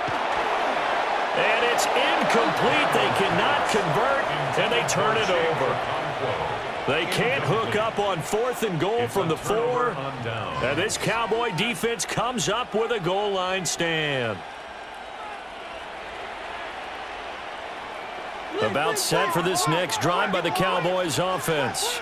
And it's incomplete. They cannot convert, and they turn it over. They can't hook up on 4th and goal from the 4. And this Cowboy defense comes up with a goal line stand. About set for this next drive by the Cowboys offense.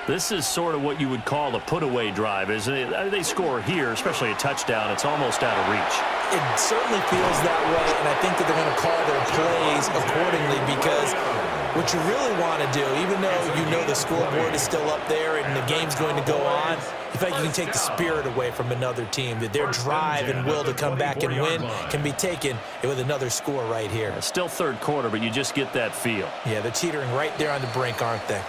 This is sort of what you would call a put-away drive, isn't it? They score here, especially a touchdown. It's almost out of reach. It certainly feels that way, and I think that they're going to call their plays accordingly because what you really want to do, even though you know the scoreboard is still up there and the game's going to go on, you feel like you can take the spirit away from another team, that their drive and will to come back and win can be taken with another score right here. Still third quarter, but you just get that feel. Yeah, they're teetering right there on the brink, aren't they?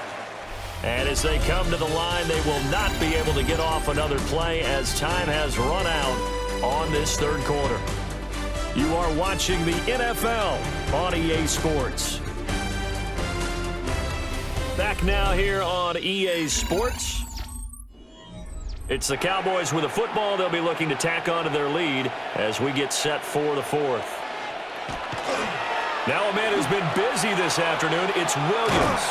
And as they come to the line, they will not be able to get off another play as time has run out on this third quarter. You are watching the NFL on EA Sports. Back now here on EA Sports. It's the Cowboys with a football. They'll be looking to tack on to their lead as we get set for the fourth. Now a man who's been busy this afternoon, it's Williams.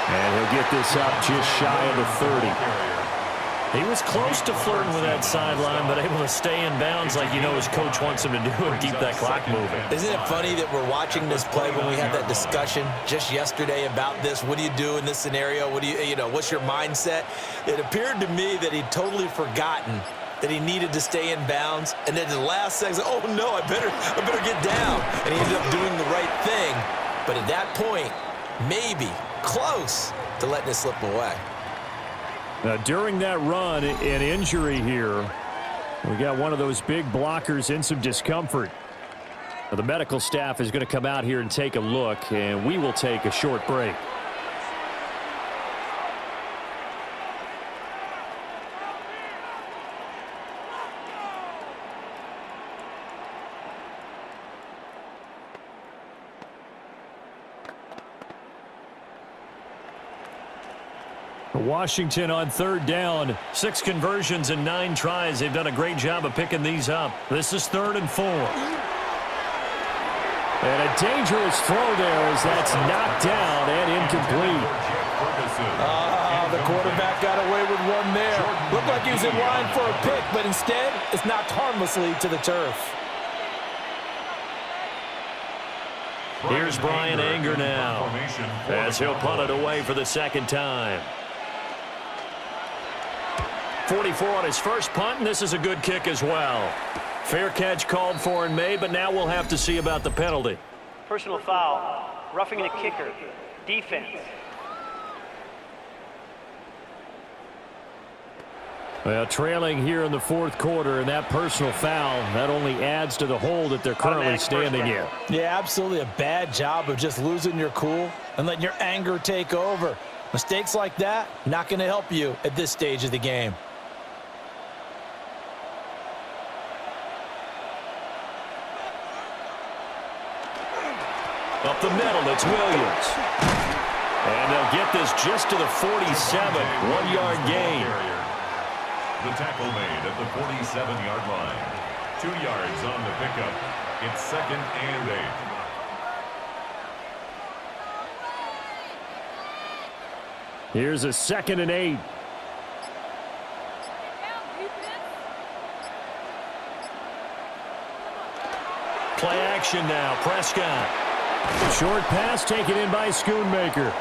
And he'll get this up just shy of the 30. He was close to flirting with that sideline, but able to stay in bounds like you know his coach wants him to do and keep that clock moving. Isn't it funny that we're watching this play when we had that discussion just yesterday about this? What do you do in this scenario? What do you know, what's your mindset? It appeared to me that he'd totally forgotten that he needed to stay in bounds, and then the last second, oh no, I better get down. And he ended up doing the right thing. But at that point, maybe close to letting it slip away. Now, during that run, an injury here. We got one of those big blockers in some discomfort. Now, the medical staff is going to come out here and take a look, and we will take a short break. Washington on third down. 6 conversions and 9 tries. They've done a great job of picking these up. This is 3rd and 4. And a dangerous throw there as that's knocked down and incomplete. The quarterback got away with one there. Looked like he was in line for a pick, but instead it's knocked harmlessly to the turf. Here's Brian Anger now as he'll punt it away for the second time. 44 on his first punt, and this is a good kick as well. Fair catch called for and made, but now we'll have to see about the penalty. Personal foul, roughing the kicker, defense. Well, trailing here in the fourth quarter, and that personal foul, that only adds to the hole that they're currently standing in. Yeah, absolutely a bad job of just losing your cool and letting your anger take over. Mistakes like that, not going to help you at this stage of the game. Up the middle, it's Williams. And they'll get this just to the 47, 1-yard gain. The tackle made at the 47-yard line. 2 yards on the pickup. It's 2nd and 8. Here's a 2nd and 8. Play action now, Prescott. Short pass taken in by Schoonmaker.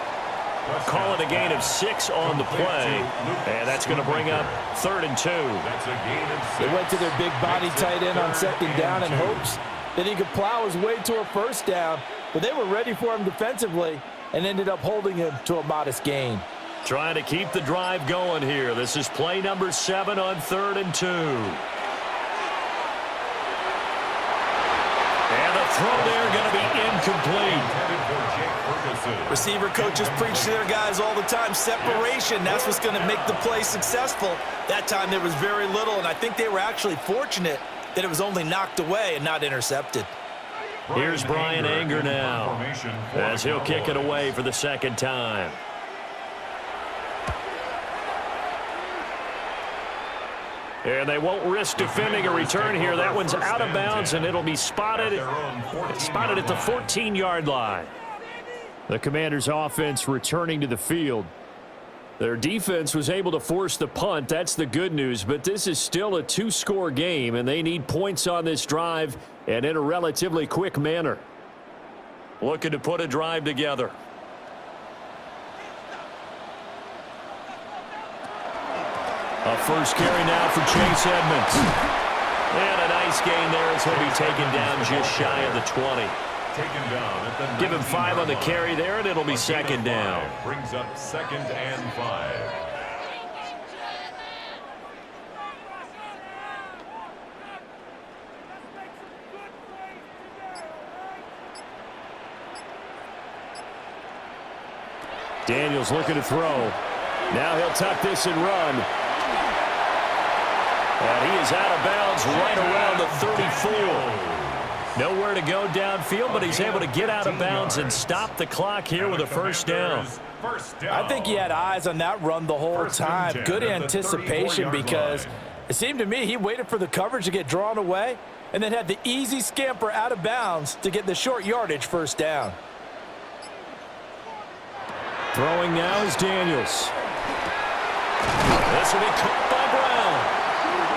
Call it a gain of 6 on the play, and that's going to bring up 3rd and 2. That's a gain of 6. They went to their big body tight end on 2nd down in hopes that he could plow his way to a first down, but they were ready for him defensively and ended up holding him to a modest gain. Trying to keep the drive going here. This is play number 7 on 3rd and 2. And the throw there going to be incomplete. Receiver coaches preach to their guys all the time. Separation, that's what's going to make the play successful. That time there was very little, and I think they were actually fortunate that it was only knocked away and not intercepted. Here's Brian Anger now as he'll kick it away for the second time. And they won't risk defending a return here. That one's out of bounds, and it'll be spotted. It's spotted at the 14-yard line. The Commanders' offense returning to the field. Their defense was able to force the punt. That's the good news, but this is still a 2-score game, and they need points on this drive and in a relatively quick manner. Looking to put a drive together. A first carry now for Chase Edmonds. And a nice gain there as he'll be taken down just shy of the 20. Taken down at the Give him 5 on the carry there, and it'll be second down. Brings up 2nd and 5. Daniels looking to throw. Now he'll tuck this and run. And he is out of bounds right around the 34. Nowhere to go downfield, but he's able to get out of bounds and stop the clock here with a first down. I think he had eyes on that run the whole time. Good anticipation because it seemed to me he waited for the coverage to get drawn away and then had the easy scamper out of bounds to get the short yardage first down. Throwing now is Daniels. This will be caught by Brown.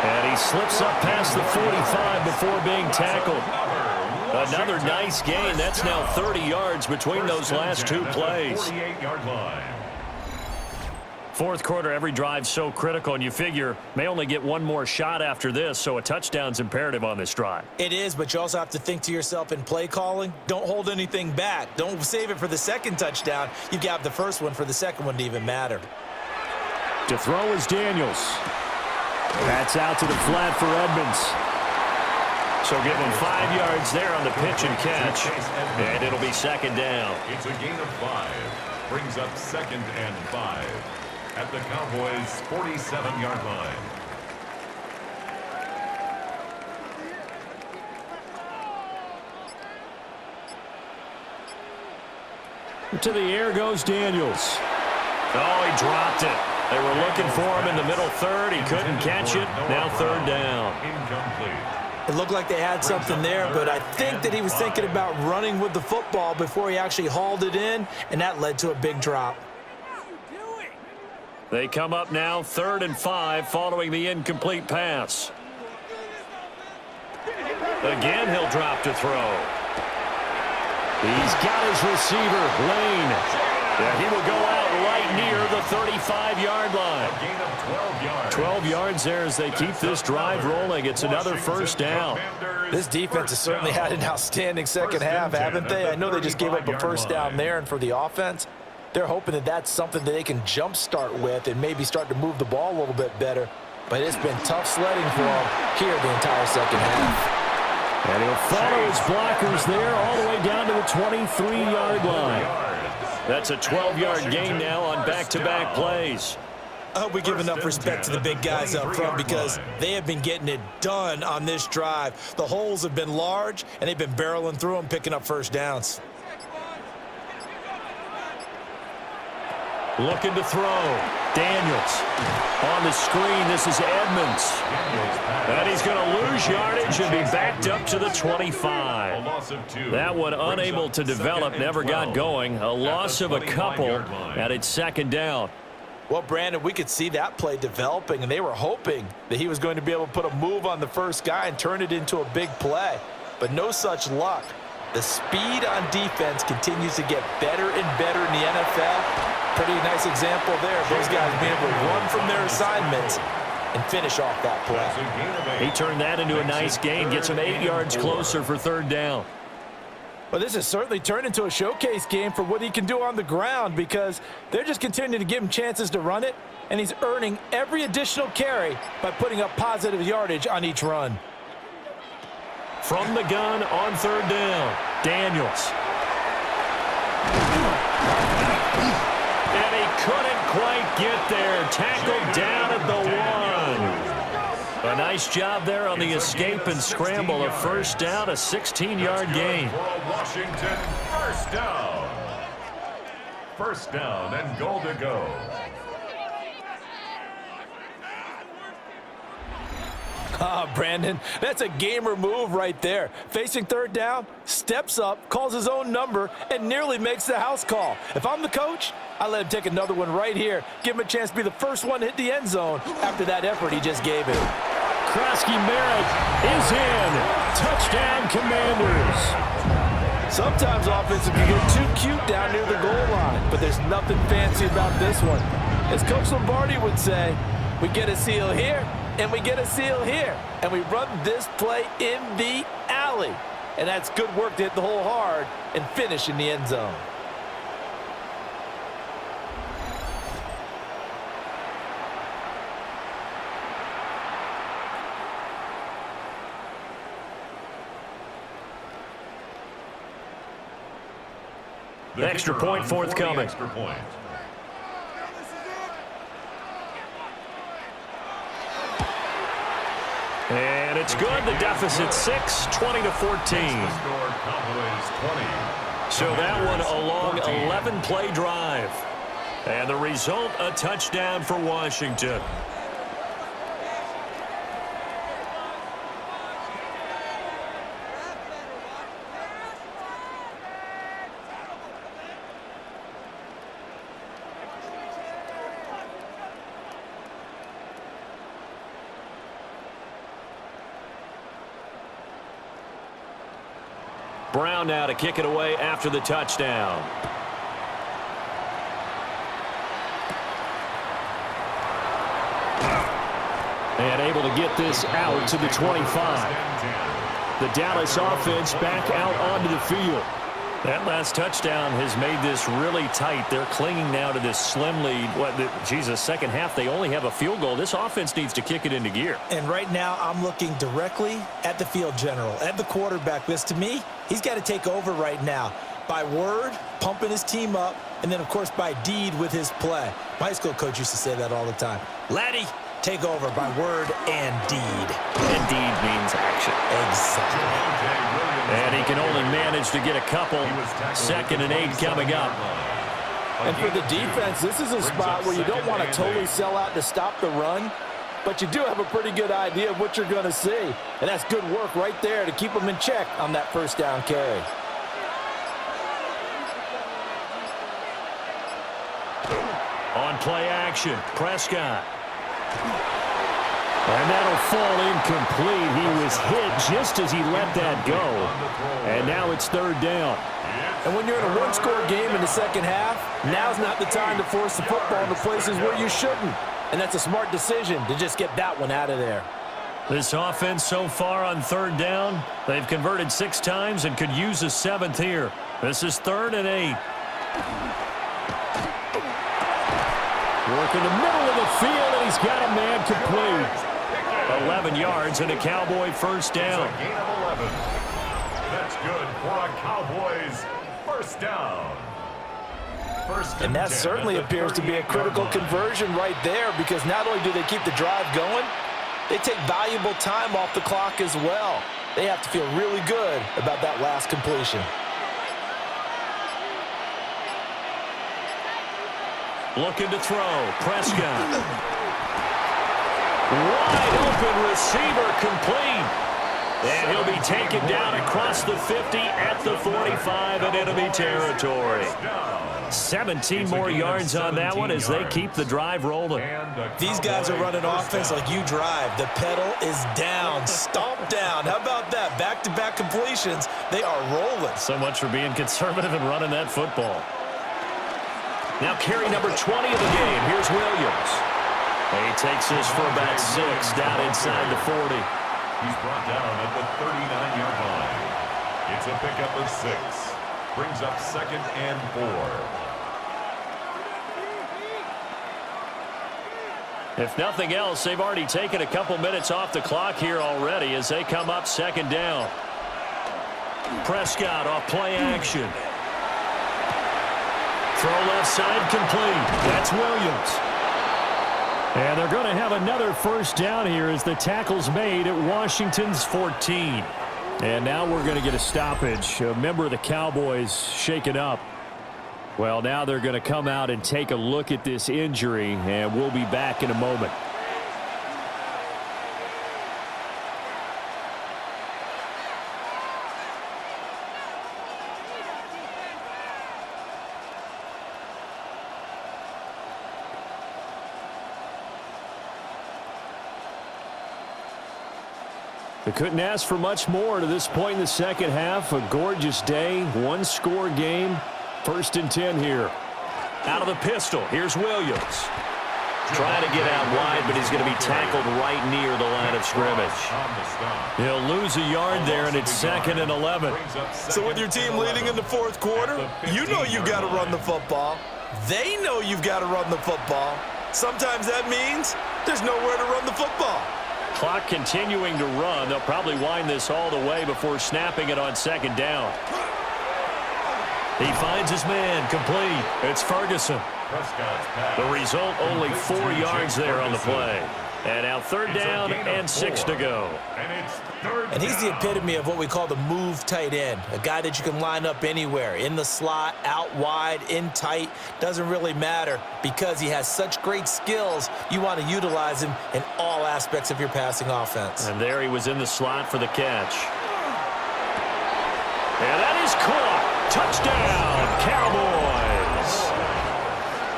And he slips up past the 45 before being tackled. Another nice gain. That's now 30 yards between those last 2 plays. 48-yard line. Fourth quarter, every drive so critical, and you figure may only get one more shot after this, so a touchdown's imperative on this drive. It is, but you also have to think to yourself in play calling, don't hold anything back. Don't save it for the second touchdown. You've got the first one for the second one to even matter. To throw is Daniels. That's out to the flat for Edmonds. So give him 5 yards there on the pitch and catch, and it'll be second down. It's a gain of 5. Brings up 2nd and 5 at the Cowboys' 47-yard line. To the air goes Daniels. Oh, he dropped it. They were looking for him in the middle third. He couldn't catch it. Now third down. Incomplete. It looked like they had something there, but I think that he was thinking about running with the football before he actually hauled it in, and that led to a big drop. They come up now 3rd and 5 following the incomplete pass. Again, he'll drop to throw. He's got his receiver, Lane. Yeah, he will go out right near the 35-yard line. A gain of 12 yards. 12 yards there as they keep this drive rolling. It's another first down. This defense has certainly had an outstanding second half, haven't they? I know they just gave up a first down there, and for the offense, they're hoping that that's something that they can jumpstart with and maybe start to move the ball a little bit better. But it's been tough sledding for them here the entire second half. And he'll follow his blockers there all the way down to the 23-yard line. That's a 12-yard gain now on back-to-back plays. I hope we give enough respect to the big guys up front because they have been getting it done on this drive. The holes have been large, and they've been barreling through them, picking up first downs. Looking to throw. Daniels. On the screen, this is Edmonds. And he's going to lose yardage and be backed up to the 25. That one unable to develop, never got going. A loss of a couple, and it's second down. Well, Brandon, we could see that play developing, and they were hoping that he was going to be able to put a move on the first guy and turn it into a big play. But no such luck. The speed on defense continues to get better and better in the NFL. Pretty nice example there. Those guys being able to run from their assignments and finish off that play. He turned that into a nice gain, gets him 8 yards closer for third down. Well, this has certainly turned into a showcase game for what he can do on the ground because they're just continuing to give him chances to run it, and he's earning every additional carry by putting up positive yardage on each run. From the gun on third down, Daniels. And he couldn't quite get there. Tackled down at the 1. A nice job there on the escape and scramble. A first down, a 16-yard gain. For a Washington first down. First down and goal to go. Brandon, that's a gamer move right there. Facing third down, steps up, calls his own number, and nearly makes the house call. If I'm the coach, I let him take another one right here. Give him a chance to be the first one to hit the end zone after that effort he just gave him. Krosky Merritt is in. Touchdown, Commanders. Sometimes offenses can get too cute down near the goal line, but there's nothing fancy about this one. As Coach Lombardi would say, we get a seal here, And we get a seal here. And we run this play in the alley. And that's good work to hit the hole hard and finish in the end zone. The Extra kicker point on forthcoming. Extra point. And it's good. The deficit 6, 20-14. The score, Cowboys 20. So that one a long 11-play drive. And the result, a touchdown for Washington. Brown now to kick it away after the touchdown. And able to get this out to the 25. The Dallas offense back out onto the field. That last touchdown has made this really tight. They're clinging now to this slim lead. Second half, they only have a field goal. This offense needs to kick it into gear. And right now, I'm looking directly at the field general, at the quarterback. Because to me, he's got to take over right now. By word, pumping his team up, and then, of course, by deed with his play. My high school coach used to say that all the time. Laddie, take over by word and deed. And deed means action. Exactly. And he can only manage to get a couple. 2nd and 8 coming up. And for the defense, this is a spot where you don't want to totally sell out to stop the run, but you do have a pretty good idea of what you're going to see. And that's good work right there to keep them in check on that first down carry. On play action, Prescott. And that'll fall incomplete. He was hit just as he let that go. And now it's 3rd down. And when you're in a one-score game in the second half, now's not the time to force the football into places where you shouldn't. And that's a smart decision to just get that one out of there. This offense so far on 3rd down, they've converted 6 times and could use a 7th here. This is 3rd and 8. Work in the middle of the field, and he's got a man complete. 11 yards and a Cowboy first down. It's a gain of 11. That's good for a Cowboys first down. And that certainly appears to be a critical conversion right there, because not only do they keep the drive going, they take valuable time off the clock as well. They have to feel really good about that last completion. Looking to throw. Prescott. Wide open receiver complete. And he'll be taken down across the 50 at the 45 in enemy territory. 17 more yards on that one as they keep the drive rolling. These guys are running offense like you drive. The pedal is down, stomp down. How about that? Back-to-back completions. They are rolling. So much for being conservative and running that football. Now carry number 20 of the game. Here's Williams. He takes this for about 6 down inside the 40. He's brought down at the 39-yard line. It's a pickup of 6. Brings up 2nd and 4. If nothing else, they've already taken a couple minutes off the clock here already as they come up 2nd down. Prescott off play action. Throw left side complete. That's Williams. And they're going to have another first down here as the tackle's made at Washington's 14. And now we're going to get a stoppage. A member of the Cowboys shaken up. Well, now they're going to come out and take a look at this injury, and we'll be back in a moment. They couldn't ask for much more to this point in the second half. A gorgeous day, one-score game. 1st and 10 here. Out of the pistol, here's Williams. Trying to get out wide, but he's going to be tackled right near the line of scrimmage. He'll lose a yard there, and it's 2nd and 11. So with your team leading in the fourth quarter, you know you've got to run the football. They know you've got to run the football. Sometimes that means there's nowhere to run the football. Clock continuing to run. They'll probably wind this all the way before snapping it on 2nd down. He finds his man, complete. It's Ferguson. The result, only 4 yards there on the play. And now 3rd down and 6 to go. And he's the epitome of what we call the move tight end, a guy that you can line up anywhere, in the slot, out wide, in tight, doesn't really matter because he has such great skills. You want to utilize him in all aspects of your passing offense. And there he was in the slot for the catch. And that is caught. Touchdown, Cowboys.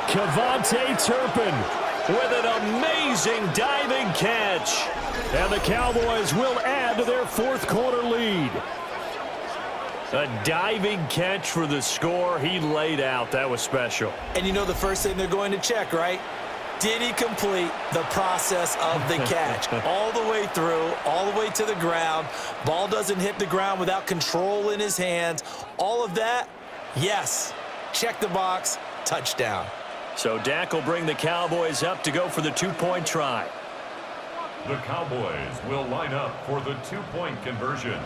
Kevontae Turpin with an amazing diving catch. And the Cowboys will add to their fourth quarter lead. A diving catch for the score. He laid out. That was special. And you know the first thing they're going to check, right? Did he complete the process of the catch? All the way through, all the way to the ground. Ball doesn't hit the ground without control in his hands. All of that, yes. Check the box, touchdown. So Dak will bring the Cowboys up to go for the 2-point try. The Cowboys will line up for the 2-point conversion.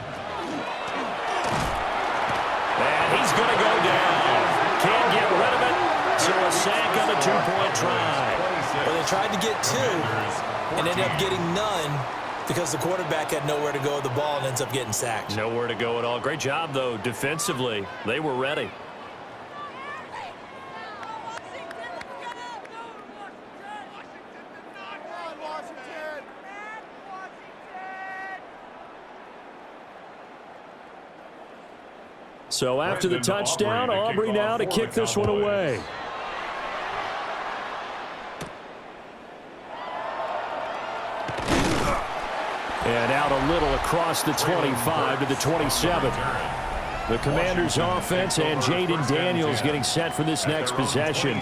And he's going to go down. Can't get rid of it. So a sack on the 2-point try. Well, they tried to get 2 and ended up getting none because the quarterback had nowhere to go with the ball and ends up getting sacked. Nowhere to go at all. Great job, though, defensively. They were ready. So after the touchdown, Aubrey now to kick this one away. And out a little across the 25 to the 27. The Commanders' offense and Jaden Daniels getting set for this next possession.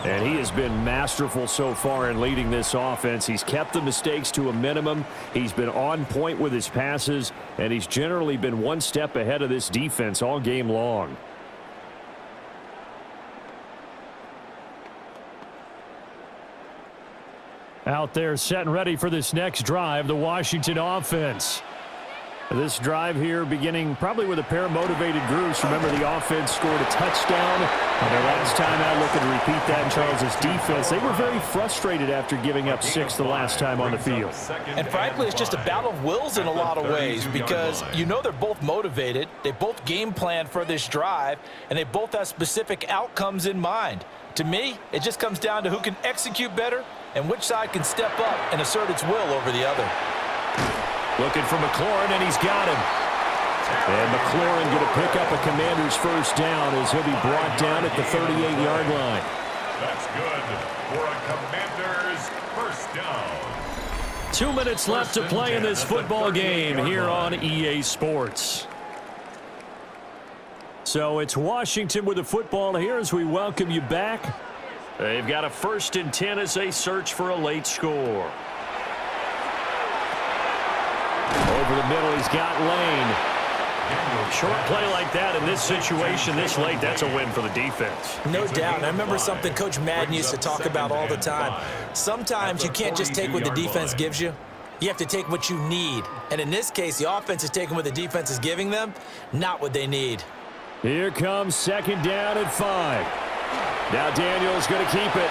And he has been masterful so far in leading this offense. He's kept the mistakes to a minimum. He's been on point with his passes, and he's generally been one step ahead of this defense all game long. Out there set and ready for this next drive, the Washington offense. This drive here beginning probably with a pair of motivated groups. Remember, the offense scored a touchdown. And their last time out, looking to repeat that in Charles's defense. They were very frustrated after giving up 6 the last time on the field. And frankly, it's just a battle of wills in a lot of ways because you know they're both motivated. They both game plan for this drive, and they both have specific outcomes in mind. To me, it just comes down to who can execute better and which side can step up and assert its will over the other. Looking for McLaurin, and he's got him. And McLaurin going to pick up a Commander's first down as he'll be brought down at the 38-yard line. That's good for a Commander's first down. 2 minutes left to play in this football game here on EA Sports. So it's Washington with the football here as we welcome you back. They've got a 1st and 10 as they search for a late score. Over the middle, he's got Lane. Short play like that in this situation this late, that's a win for the defense. No doubt. And I remember something Coach Madden used to talk about all the time. Sometimes you can't just take what the defense gives you. You have to take what you need. And in this case, the offense is taking what the defense is giving them, not what they need. Here comes 2nd down and 5. Now Daniels going to keep it.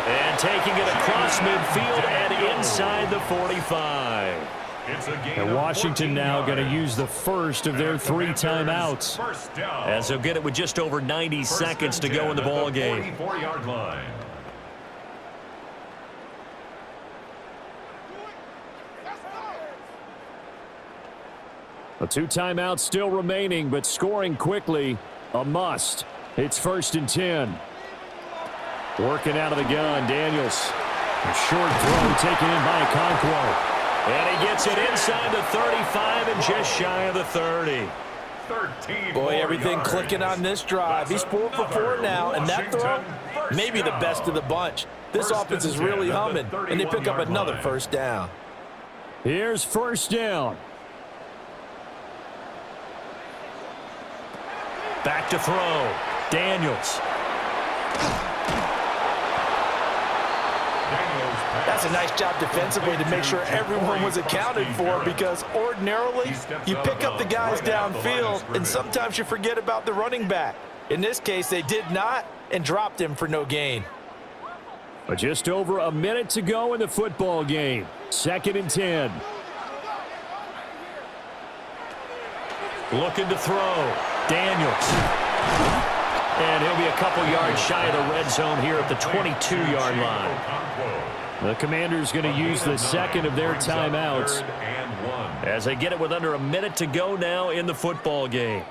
And taking it across midfield and inside the 45. And Washington now going to use the first of their 3 timeouts. As they'll get it with just over 90 seconds to go in the ball game. 44-yard line. The 2 timeouts still remaining, but scoring quickly, a must. It's 1st and 10. Working out of the gun, Daniels. A short throw taken in by Okonkwo. And he gets it inside the 35 and just shy of the 30. 13 Boy, more everything yards. clicking on this drive. He's 4 for 4 now, and that throw, maybe the best of the bunch. This offense is really humming, and they pick up another first down. Here's first down. Back to throw. Daniels. That's a nice job defensively to make sure everyone was accounted for, because ordinarily you pick up the guys downfield and sometimes you forget about the running back. In this case, they did not and dropped him for no gain. But just over a minute to go in the football game. 2nd and 10. Looking to throw. Daniels. And he'll be a couple yards shy of the red zone here at the 22-yard line. The Commanders going to use the second of their timeouts as they get it with under a minute to go now in the football game.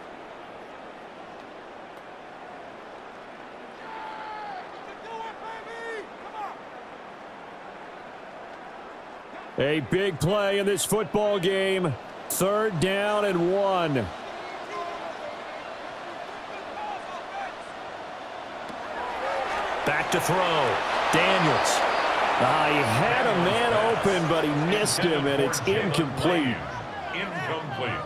A big play in this football game. 3rd down and 1. Back to throw. Daniels. He had a man open, but he missed him, and it's incomplete.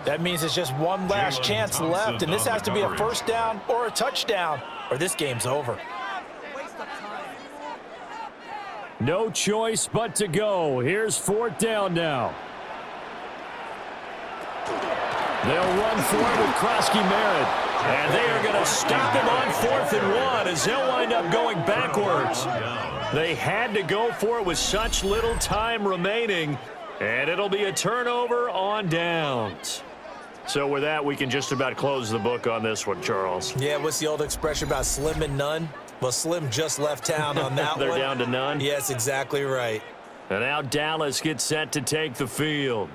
That means it's just one last chance left, and this has to be a first down or a touchdown, or this game's over. No choice but to go. Here's 4th down now. They'll run for it with Krosky-Merritt. And they are going to stop him on 4th and 1 as they'll wind up going backwards. They had to go for it with such little time remaining, and it'll be a turnover on downs. So with that, we can just about close the book on this one, Charles. Yeah, what's the old expression about slim and none? Well, Slim just left town on that They're one. down to none? Yes, exactly right. And now Dallas gets set to take the field.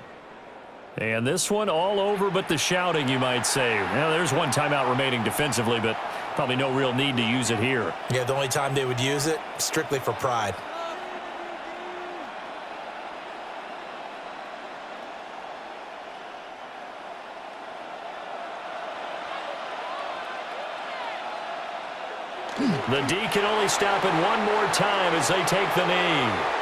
And this one all over but the shouting, you might say. Now, there's one timeout remaining defensively, but probably no real need to use it here. Yeah, the only time they would use it, strictly for pride. The D can only stop it one more time as they take the knee.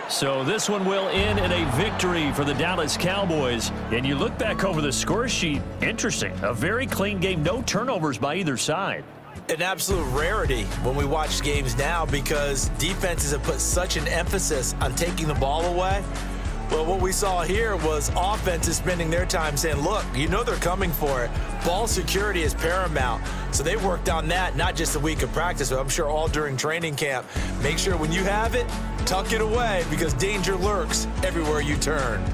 So this one will end in a victory for the Dallas Cowboys. And you look back over the score sheet, interesting. A very clean game, no turnovers by either side. An absolute rarity when we watch games now, because defenses have put such an emphasis on taking the ball away. Well, what we saw here was offenses spending their time saying, look, you know they're coming for it. Ball security is paramount. So they worked on that, not just a week of practice, but I'm sure all during training camp. Make sure when you have it, tuck it away, because danger lurks everywhere you turn.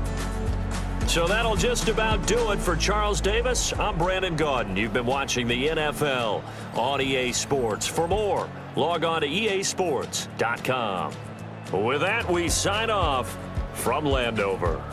So that'll just about do it for Charles Davis. I'm Brandon Gaudin. You've been watching the NFL on EA Sports. For more, log on to easports.com. With that, we sign off from Landover.